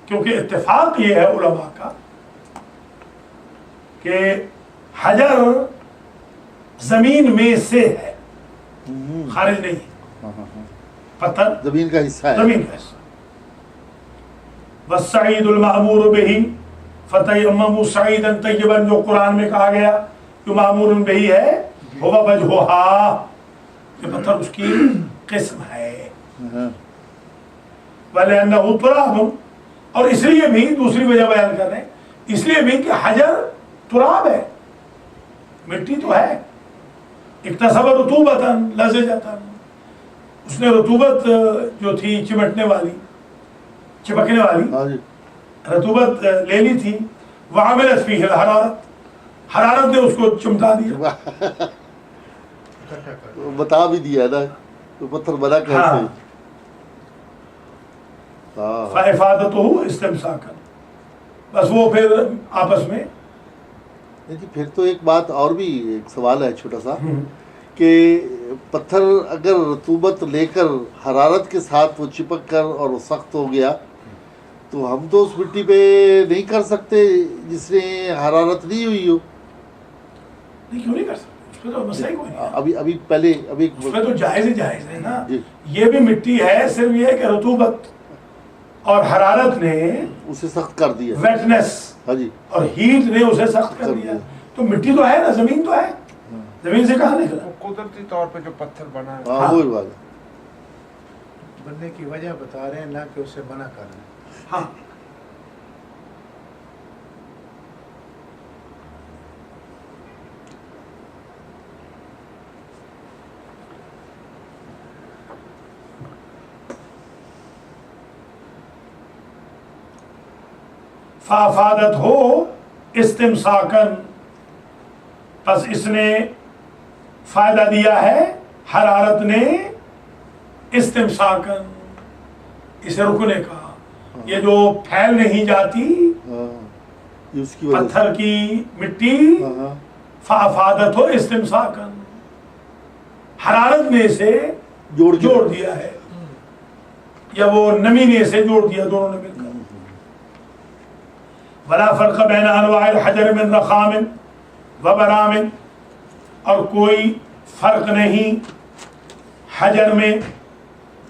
کیونکہ اتفاق یہ ہے علماء کا کہ حجر زمین میں سے ہے، خارج نہیں. پتھر زمین کا حصہ ہے. زمین کا حصہ. والصعید المأمور به فتیمموا صعیدا طیبا، جو قرآن میں کہا گیا جو معمور به ہے هو وجهها، یہ پتھر اس کی قسم ہے. وَلِأَنَّهُ تُرَابٌ، اور اس لیے بھی دوسری وجہ بیان کر رہے ہیں، اس لیے بھی کہ حجر تراب ہے، مٹی تو ہے. اکتسب رطوبۃ لزجۃ، اس نے رطوبت جو تھی چمٹنے والی چپکنے والی رطوبت لے لی تھی. وعملت فیہ الحرارت، حرارت نے اس کو چمٹا دیا. بتا بھی دیا نا تو پتھر بنا کیسے. فافادتہ استمساکا، بس وہ پھر آپس میں. جی پھر تو ایک بات اور بھی، ایک سوال ہے چھوٹا سا، کہ پتھر اگر رطوبت لے کر حرارت کے ساتھ وہ چپک کر اور وہ سخت ہو گیا تو ہم تو اس مٹی پہ نہیں کر سکتے جس نے حرارت نہیں ہوئی ہو. نہیں کیوں نہیں کر سکتے، اس پہ تو مسئلہ ہی کوئی نہیں. ابھی پہلے اس پہ تو جائز ہی جائز ہے نا. جی یہ بھی مٹی ہے، صرف یہ ہے کہ رطوبت اور حرارت نے اسے سخت کر دیا. ویٹنس ہاں جی. اور ہیٹ نے اسے سخت کر دیا. تو مٹی تو ہے نا, زمین تو ہے, زمین سے کہاں نکلا؟ وہ قدرتی طور پہ جو پتھر بنا ہے ہاں وہی بات ہے. بننے کی وجہ بتا رہے ہیں نہ کہ اسے منع کر رہے ہیں. ہاں فافادت ہو استمساکن, پس اس نے فائدہ دیا ہے, حرارت نے استمساکن, اسے رکنے کا. یہ جو پھیل نہیں جاتی ہاں یہ اس کی وجہ سے. پتھر کی مٹی, ہاں فافادت ہو استمساکن, حرارت نے اسے جوڑ دیا ہے, یا وہ نمی نے اسے جوڑ دیا, دونوں نے مل کر. ولا فرق بین انواع الحجر من رخام و برام, اور کوئی فرق نہیں حجر میں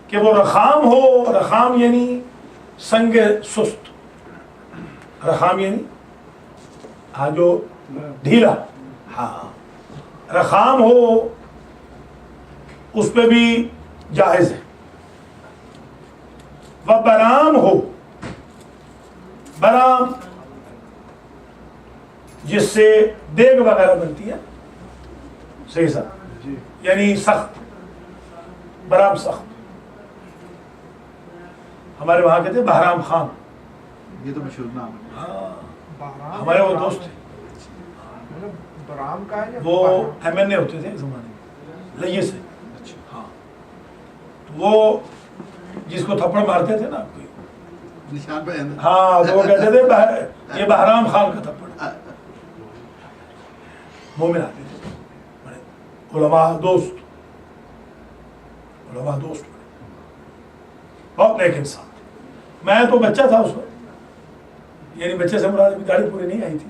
کہ وہ رخام ہو. رخام یعنی سنگ سست, رخام یعنی ہاں جو ڈھیلا, ہاں رخام ہو اس پہ بھی جائز ہے. و برام ہو, برام جس سے دیگ وغیرہ بنتی ہے, صحیح سر, یعنی سخت, برام سخت. ہمارے وہاں کہتے ہیں بہرام خان, یہ تو مشہور نام ہے. ہمارے وہ دوست تھے, مطلب برام کا ہے یا وہ بہرام؟ MNA ہوتے تھے زمانے میں, لئیے سے. ہاں تو وہ جس کو تھپڑ مارتے تھے نا کوئی, نشان پہ ہاں تو وہ کہتے تھے یہ بہرام خان کا تھپڑ. مومن آتے تھے, بڑے علماء دوست, علماء دوست, بہت نیک انسان. میں تو بچہ تھا اس وقت, یعنی بچے سے مراد ابھی داڑھی پوری نہیں آئی تھی,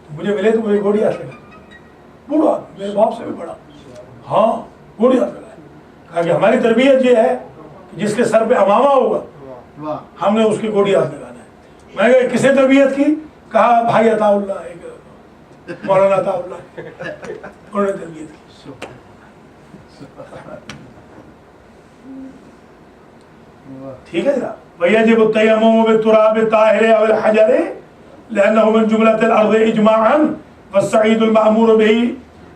تو مجھے ملے تو مجھے گوڑی ہاتھ لگا, بوڑھا میرے باپ سے بھی بڑا, ہاں گوڑی ہاتھ لگا. کہا کہ ہماری تربیت یہ ہے کہ جس کے سر پہ امامہ ہوگا ہم نے اس کی گوڑی ہاتھ لگانا ہے. میں نے کسے تربیت کی؟ کہا بھائی عطا اللہ, ایک مولانا عطا اللہ, انہوں نے تربیت کی. ٹھیک ہے جناب. وَيَجِبُ التَّيَمُّمُ بِالتُّرَابِ الطَّاهِرِ أَوِ الْحَجَرِ لِأَنَّهُ مِنْ جُمْلَةِ الْأَرْضِ إِجْمَاعًا وَالسَّعِيدُ الْمَعْمُورُ بِهِ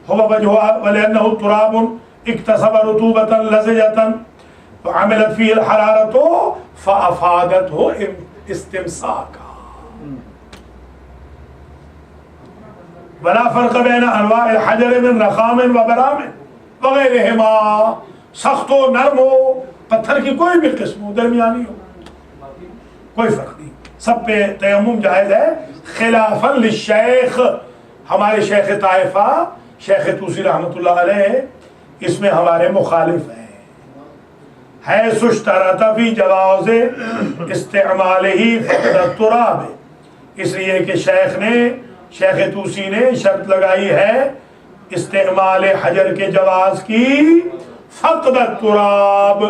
هُوَ وَجْهُهَا وَلِأَنَّهُ تُرَابٌ اكتسب رطوبة لزجة وعملت فيه الحرارة فأفادته استمساكا. ولا فرق بين أنواع الحجر من رخام وبرام وغيرهما, سخت و نرم ہو, پتھر کی کوئی بھی قسم ہو, درمیانی ہو, کوئی فرق نہیں, سب پہ تیمم جائز ہے. خلافا للشیخ, ہمارے شیخ طائفہ شیخ توسی رحمۃ اللہ علیہ اس میں ہمارے مخالف ہیں. حیث اشترط فی جواز استعمالہ فقد التراب, اس لیے کہ شیخ توسی نے شرط لگائی ہے استعمال حجر کے جواز کی. فقد التراب,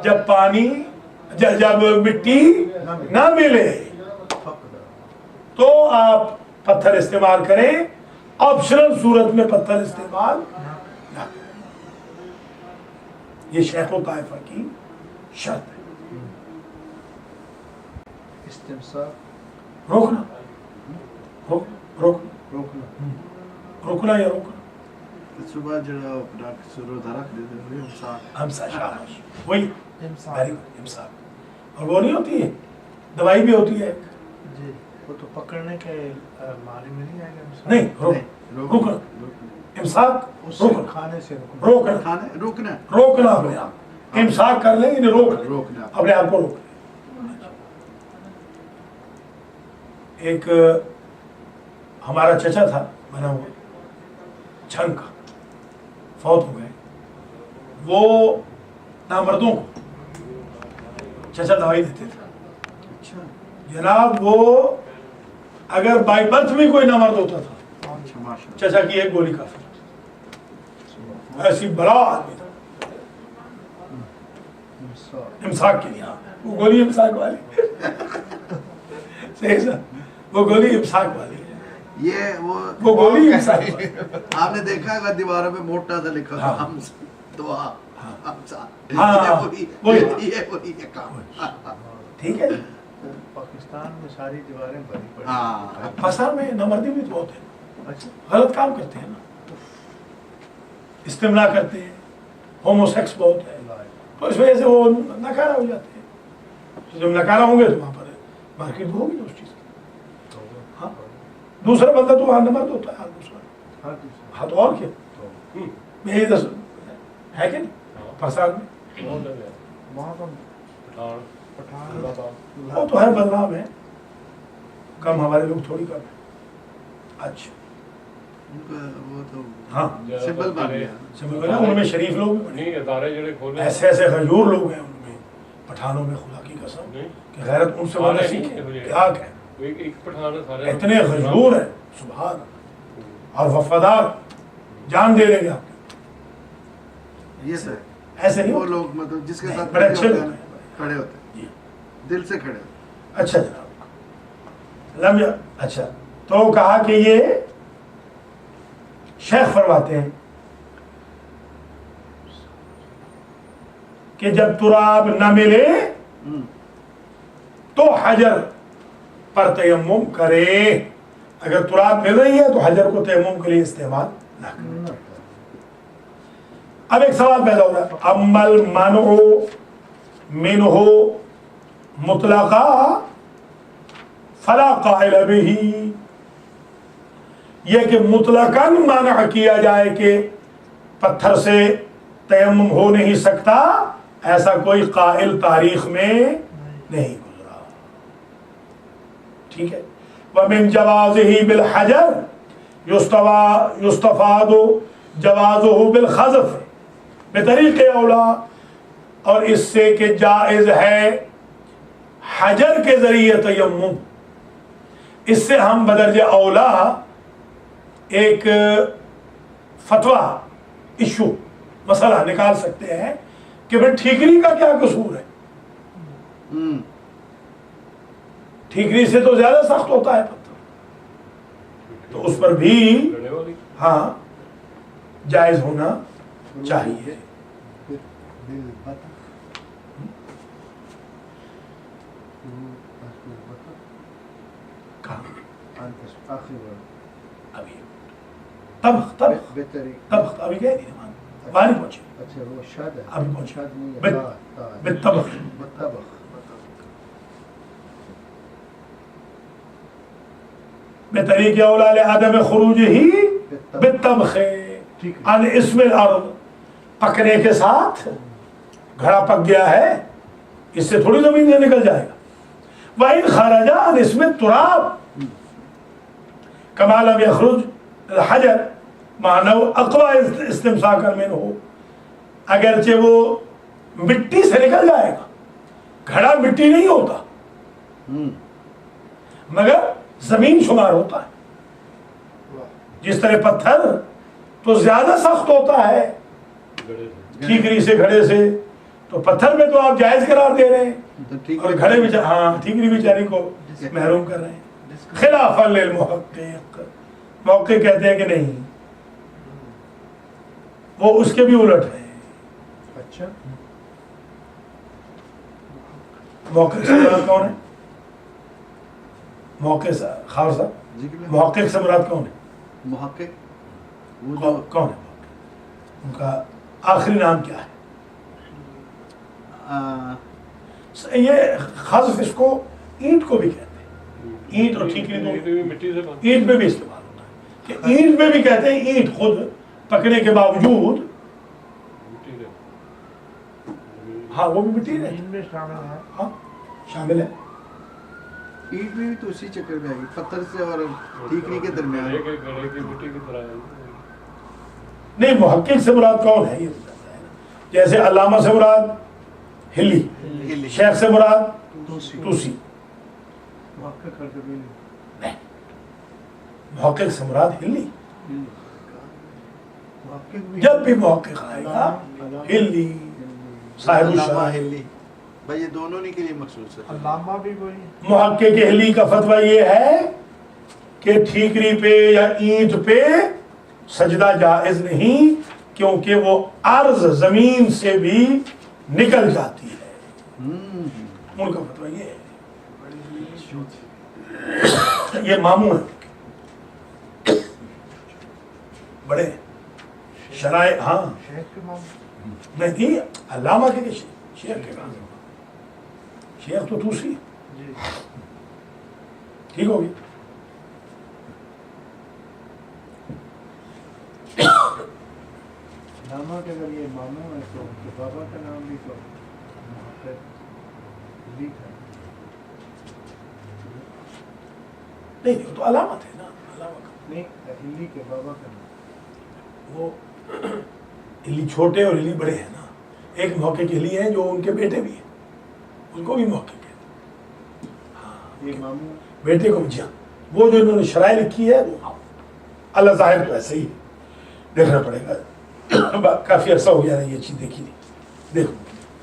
جب پانی جب مٹی نہ ملے تو آپ پتھر استعمال کریں, آپشنل صورت میں پتھر استعمال نہ کریں. یہ شیخ و طائفہ کی شرط ہے. استمساک روکنا, روکنا یا روکنا, صبح جڑا ڈاکٹر سرو درخت دے دے امسا, شاباش, وہی ویری گڈ, امساک. اور وہ نہیں ہوتی ہے, دوائی بھی ہوتی ہے جی, وہ تو پکڑنے کے معنی میں نہیں آئے گا. نہیں, روکنا, امساک, اس سے کھانے سے روکنا, روکنا اپنے آپ. امساک کر لیں یعنی روکنا, اپنے آپ کو روک لیں. ایک ہمارا چچا تھا بنا ہوا چھنگ کا, فوت ہو گئے. وہ نامردوں کو چچا دوائی دیتے تھے جناب. وہ اگر بائی برتھ میں کوئی نامرد ہوتا تھا, چچا کی ایک گولی کافی, ایسی بلا آدمی تھا امساک کے لیے. وہ گولی امساک والی صحیح سر، وہ گولی امساک والی یہ وہ گولی امساک والی۔ آپ نے دیکھا ہوگا دیواروں پہ موٹا سا لکھا ہاں۔ ہم دعا ہم ساتھ، ہاں، وہی ہے کام۔ ٹھیک ہے۔ پاکستان میں ساری دیواریں بھری پڑی ہاں۔ پاکستان میں نامردی بھی بہت ہے، اچھا غلط کام کرتے ہیں نا، استمنا کرتے ہیں، ہومو سیکس بہت ہے، تو اس وجہ سے وہ ناکارہ ہو جاتے ہیں۔ تو جب ناکارہ ہوں گے تو وہاں پر مارکیٹ ہوگی اس چیز کی۔ ہاں، دوسرا بندہ تو وہاں نمرد ہوتا ہے، ہر دوسرا، ہر دوسرے ہاں تو اور کیا، میں یہی دس ہے کہ نہیں پاکستان میں وہاں کا پٹھان وہ تو ہے بدنام ہے، کم ہمارے لوگ تھوڑی کم ہے۔ اچھا وہ تو ہاں سمبل بن گیا۔ سمجھ گئے نا، ان میں شریف لوگ بھی بنے، نہیں ادارے جڑے کھولے ایسے ایسے غیور لوگ ہیں ان میں، پٹھانوں میں، خدا کی قسم کہ غیرت ان سے بڑا سیکھیں کیا کہ ایک پٹھان ہے سارے اتنے غیور ہیں سبحان اللہ، اور وفادار، جان دے دیں گے آپ یہ سر ایسے نہیں وہ ہوتا۔ لوگ مطلب جس کے ساتھ بڑے اچھے کھڑے لوگ ہوتے ہیں، کھڑے ہوتے جی ہیں، دل سے کھڑے ہوتے اچھا جناب اچھا، تو کہا کہ یہ شیخ فرماتے ہیں کہ جب تراب نہ ملے ہیں۔ تو حجر پر تیمم کرے، اگر تراب مل رہی ہے تو حجر کو تیمم کے لیے استعمال نہ کرے۔ اب ایک سوال پیدا ہو رہا ہے، امل منع منہ مطلقا فلا قائل به، یہ کہ مطلقاً منع کیا جائے کہ پتھر سے تیمم ہو نہیں سکتا، ایسا کوئی قائل تاریخ میں نہیں گزرا۔ ٹھیک ہے، ومن جوازه بالحجر یستفاد جوازه بالخزف بطریق اولا، اور اس سے کہ جائز ہے حجر کے ذریعے تیمم، اس سے ہم بدرجہ اولا ایک فتویٰ ایشو مسئلہ نکال سکتے ہیں کہ بھئی ٹھیکری کا کیا قصور ہے، ٹھیکری سے تو زیادہ سخت ہوتا ہے پتھر، تو اس پر بھی لڑنے والی ہاں جائز ہونا چاہیے۔ کہاں ابھی طبخ طبخ طبخ ابھی گئے نہیں وہاں نہیں پہنچے، اچھا وہ شاد ہے، ابھی پہنچے شاد نہیں ہے، بالطبخ، بالطبخ، بطریق اولا لعدم خروجہ بالطبخ عن اسم الارض، پکنے کے ساتھ گھڑا پک گیا ہے، اس سے تھوڑی زمین سے نکل جائے گا۔ وَإِنْ خَرَجَ عَنْ اسْمِ التُّرَابِ كَمَا لَمْ يَخْرُجْ الْحَجَرُ مَعَ أَنَّهُ أَقْوَى اسْتِمْسَاكًا مِنْهُ، اگرچہ وہ مٹی سے نکل جائے گا، گھڑا مٹی نہیں ہوتا مگر زمین شمار ہوتا ہے، جس طرح پتھر تو زیادہ سخت ہوتا ہے گڑے سے ٹھیکری سے گھڑے سے، تو پتھر میں تو آپ جائز قرار دے رہے ہیں اور گھڑے بھی ہاں ٹھیکری بیچاری کو محروم کر رہے ہیں۔ خلافا للمحقق، محقق کہتے ہیں کہ نہیں، وہ اس کے بھی الٹ ہے۔ اچھا محقق سے مراد کون ہے؟ محقق خاص صاحب، محقق سے مراد کون ہے؟ محقق وہ جو کون ہے محقق؟ ان کا آخری نام کیا ہے؟ یہ خزف اس کو اینٹ کو بھی کہتے ہیں، اینٹ اور ٹھیکری یہ دو بھی مٹی سے بنتی اینٹ میں بھی استعمال ہوتا ہے، کہ اینٹ میں بھی کہتے ہیں اینٹ خود پکنے کے باوجود مٹی سے ہاں وہ بھی مٹی ہے، ان میں شامل ہے۔ ہاں شامل ہے۔ اینٹ میں بھی تو اسی چکر میں آئی، پتھر سے اور ٹھیکری کے درمیان۔ گڑے کی مٹی کی طرح ہے۔ نہیں محقق سے مراد کون ہے یہ بتاتا ہے، جیسے علامہ سے مراد ہلی، شیخ سے مراد توسی، محقق کر کے بھی نہیں محقق سے مراد ہلی، محقق بھی جب بھی محقق آئے گا ہلی صاحب علامہ الشرح، ہلی، بھائی یہ دونوں نہیں کے لیے مخصوص ہے. علامہ بھی وہی محقق اہلی کا فتویٰ یہ ہے کہ ٹھیکری پہ یا اینٹ پہ سجدہ جائز نہیں، کیونکہ وہ عرض زمین سے بھی نکل جاتی ہے. ان کا فتویٰ یہ ہے. یہ ماموں ہیں بڑے شرائع. ہاں شیخ کے مام. نہیں علامہ کے شیخ کے کہاں، شیخ تو دوسری ہے. جی ٹھیک ہوگی. علامہ کے اگر یہ ماموں ہے تو ان کے بابا کا نام بھی تو محقق علی ہے. نہیں وہ تو علامت ہے نا. علامہ کا نہیں، علی کے بابا کا نام. وہ علی چھوٹے اور علی بڑے ہیں نا. ایک محقق علی ہیں جو ان کے بیٹے بھی ہیں، ان کو بھی محقق ہے. یہ ماموں بیٹے کو بھی. وہ جو انہوں نے شرائع لکھی ہے وہ اللہ ظاہر تو ایسے ہی دیکھنا پڑے گا. کافی عرصہ ہو گیا ہے یہ چیز دیکھی نہیں. دیکھو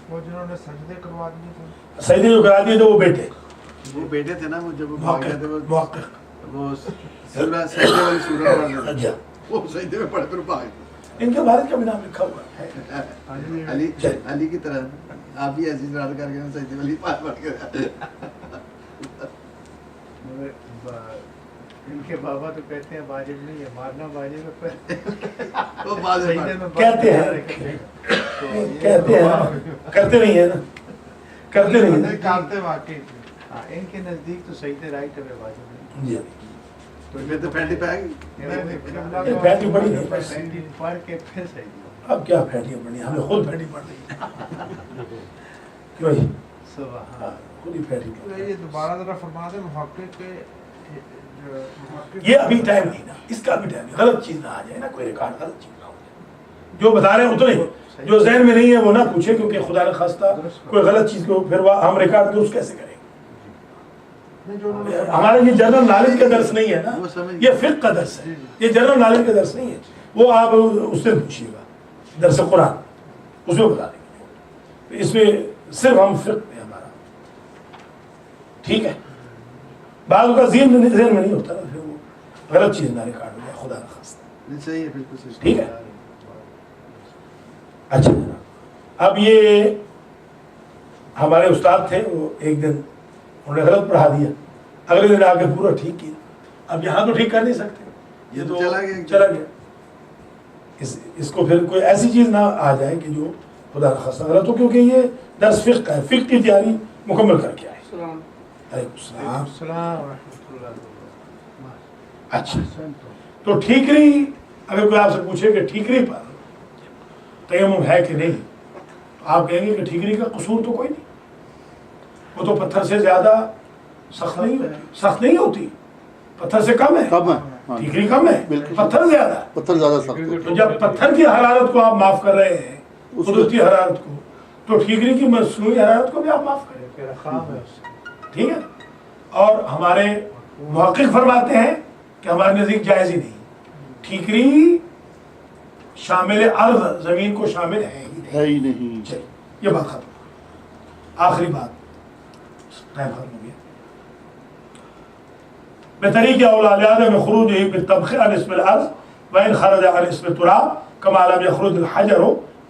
وہ جنہوں نے سجدے کروا دیے تھے. سجدے جو کرا دیے تھے وہ بیٹے وہ بیٹے تھے نا، وہ جب وہ بھاگ گئے تھے محقق. وہ سجدے والی سورت پڑھ رہے تھے. اچھا وہ سجدے میں پڑھ کر بھاگ گئے. ان کے والد کا بھی نام لکھا ہوا ہے. علی کی طرح آپ بھی ایسی رات کر کے سجدے والی پڑھ کے مگر ان کے بابا تو کہتے ہیں واجب نہیں ہے، مارنا واجب ہے. وہ بعض سجدے میں کہتے ہیں کہتے ہیں کرتے نہیں ہیں نا، کرتے نہیں ہیں. کرتے واقعی تھے. ہاں، ان کے نزدیک تو سجدے رائٹ ہے واجب نہیں. جی تو پھر تو پینٹی پہ آ گئی. یہ پھیٹی پڑی نہیں بس. پینٹی پڑھ کے پھر سجدے. اب کیا پھیٹیاں پڑی، ہمیں خود پھیٹی پڑ رہی ہے. کیوں جی؟ سبحان. خود ہی پھیٹی پڑ رہی ہے. یہ دوبارہ ذرا فرما دیں محقق کے یہ ابھی ٹائم نہیں نا، اس کا بھی ٹائم نہیں. غلط چیز نہ آ جائے نا، کوئی ریکارڈ غلط چیز نہ ہو جائے. جو بتا رہے ہیں اتنے ہی، جو ذہن میں نہیں ہے وہ نہ پوچھے، کیونکہ خدا نہ خواستہ کوئی غلط چیز کو پھر وہ ہم ریکارڈ درست کیسے کریں گے. ہمارا یہ جنرل نالج کا درس نہیں ہے نا، یہ فقہ کا درس ہے. یہ جنرل نالج کا درس نہیں ہے. وہ آپ اس سے پوچھیے گا درس قرآن، اس میں بتا دیں گے. اس میں صرف ہم فقہ ہے ہمارا. ٹھیک ہے. بعض کا ذہن میں نہیں ہوتا نا، پھر وہ غلط چیز نہ ریکارڈ ہو جائے خدا نہ خواستہ. صحیح ہے، بالکل صحیح. ٹھیک ہے. اچھا جناب، اب یہ ہمارے استاد تھے، وہ ایک دن انہوں نے غلط پڑھا دیا، اگلے دن آ کے پورا ٹھیک کیا. اب یہاں تو ٹھیک کر نہیں سکتے، یہ تو چلا گیا. اس کو پھر کوئی ایسی چیز نہ آ جائے کہ جو خدا نہ خواستہ غلط ہو، کیونکہ یہ درس فقہ کا ہے. فقہ کی تیاری مکمل کر کے آئے. علیکم السلام. السلام ورحمۃ اللہ وبرکاتہ. اچھا، تو ٹھیکری اگر کوئی آپ سے پوچھے کہ ٹھیکری پر تیمم ہے کہ نہیں، آپ کہیں گے کہ ٹھیکری کا قصور تو کوئی نہیں، وہ تو پتھر سے زیادہ سخت نہیں ہوتی. پتھر سے کم ہے، ٹھیکری کم ہے، پتھر زیادہ ہے. پتھر زیادہ سخت ہوتا تو جب پتھر کی حرارت کو آپ معاف کر رہے ہیں، قدرتی حرارت کو، تو ٹھیکری کی مصنوعی حرارت کو بھی آپ معاف کریں. پھر خام ہے اس سے. ٹھیک ہے. اور ہمارے محقق فرماتے ہیں کہ ہمارے نزدیک جائز ہی نہیں. ٹھیکری شامل ارض، زمین کو شامل ہے ہی نہیں. چلیے یہ بات ختم. آخری بات، ٹائم ختم ہو گیا. بطریق اولاد میں خروج ہی بالطبخ عن اسم الارض وان خرج عن اسم التراب كما لم يخرج الحجر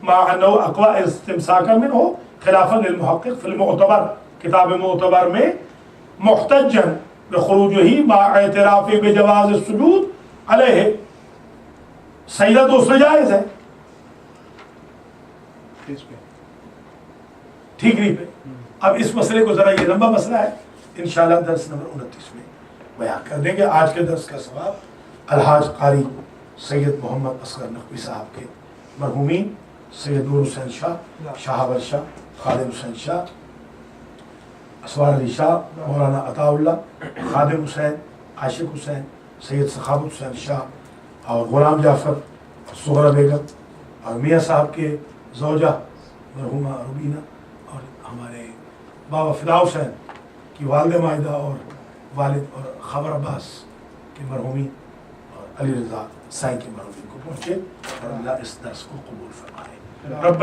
مع انه اقوى استمساكا منه خلافا للمحقق في المعتبر. کتاب معتبر میں محتجا بخروجه مع اعتراف بجواز السجود علیہ. سجدہ تو اس میں جائز ہے کس پہ؟ ٹھیکری پہ. اب اس مسئلے کو ذرا، یہ لمبا مسئلہ ہے، انشاءاللہ درس نمبر 29 میں بیان کر دیں گے. آج کے درس کا ثواب الحاج قاری سید محمد اصغر نقوی صاحب کے مرحومین سید نور حسین شاہ، شہاب شاہ، خادم حسین شاہ، اسوار علی شاہ، مولانا عطا اللہ، خادم حسین، عاشق حسین، سید سخاوت حسین شاہ اور غلام جعفر، صغرا بیگم اور میاں صاحب کے زوجہ مرحومہ روبینہ، اور ہمارے بابا فدا حسین کی والد مائدہ اور والد اور خبر عباس کے مرحومین اور علی رضا سائیں کے مرحومین کو پہنچے، اور اللہ اس درس کو قبول فرمائے. رب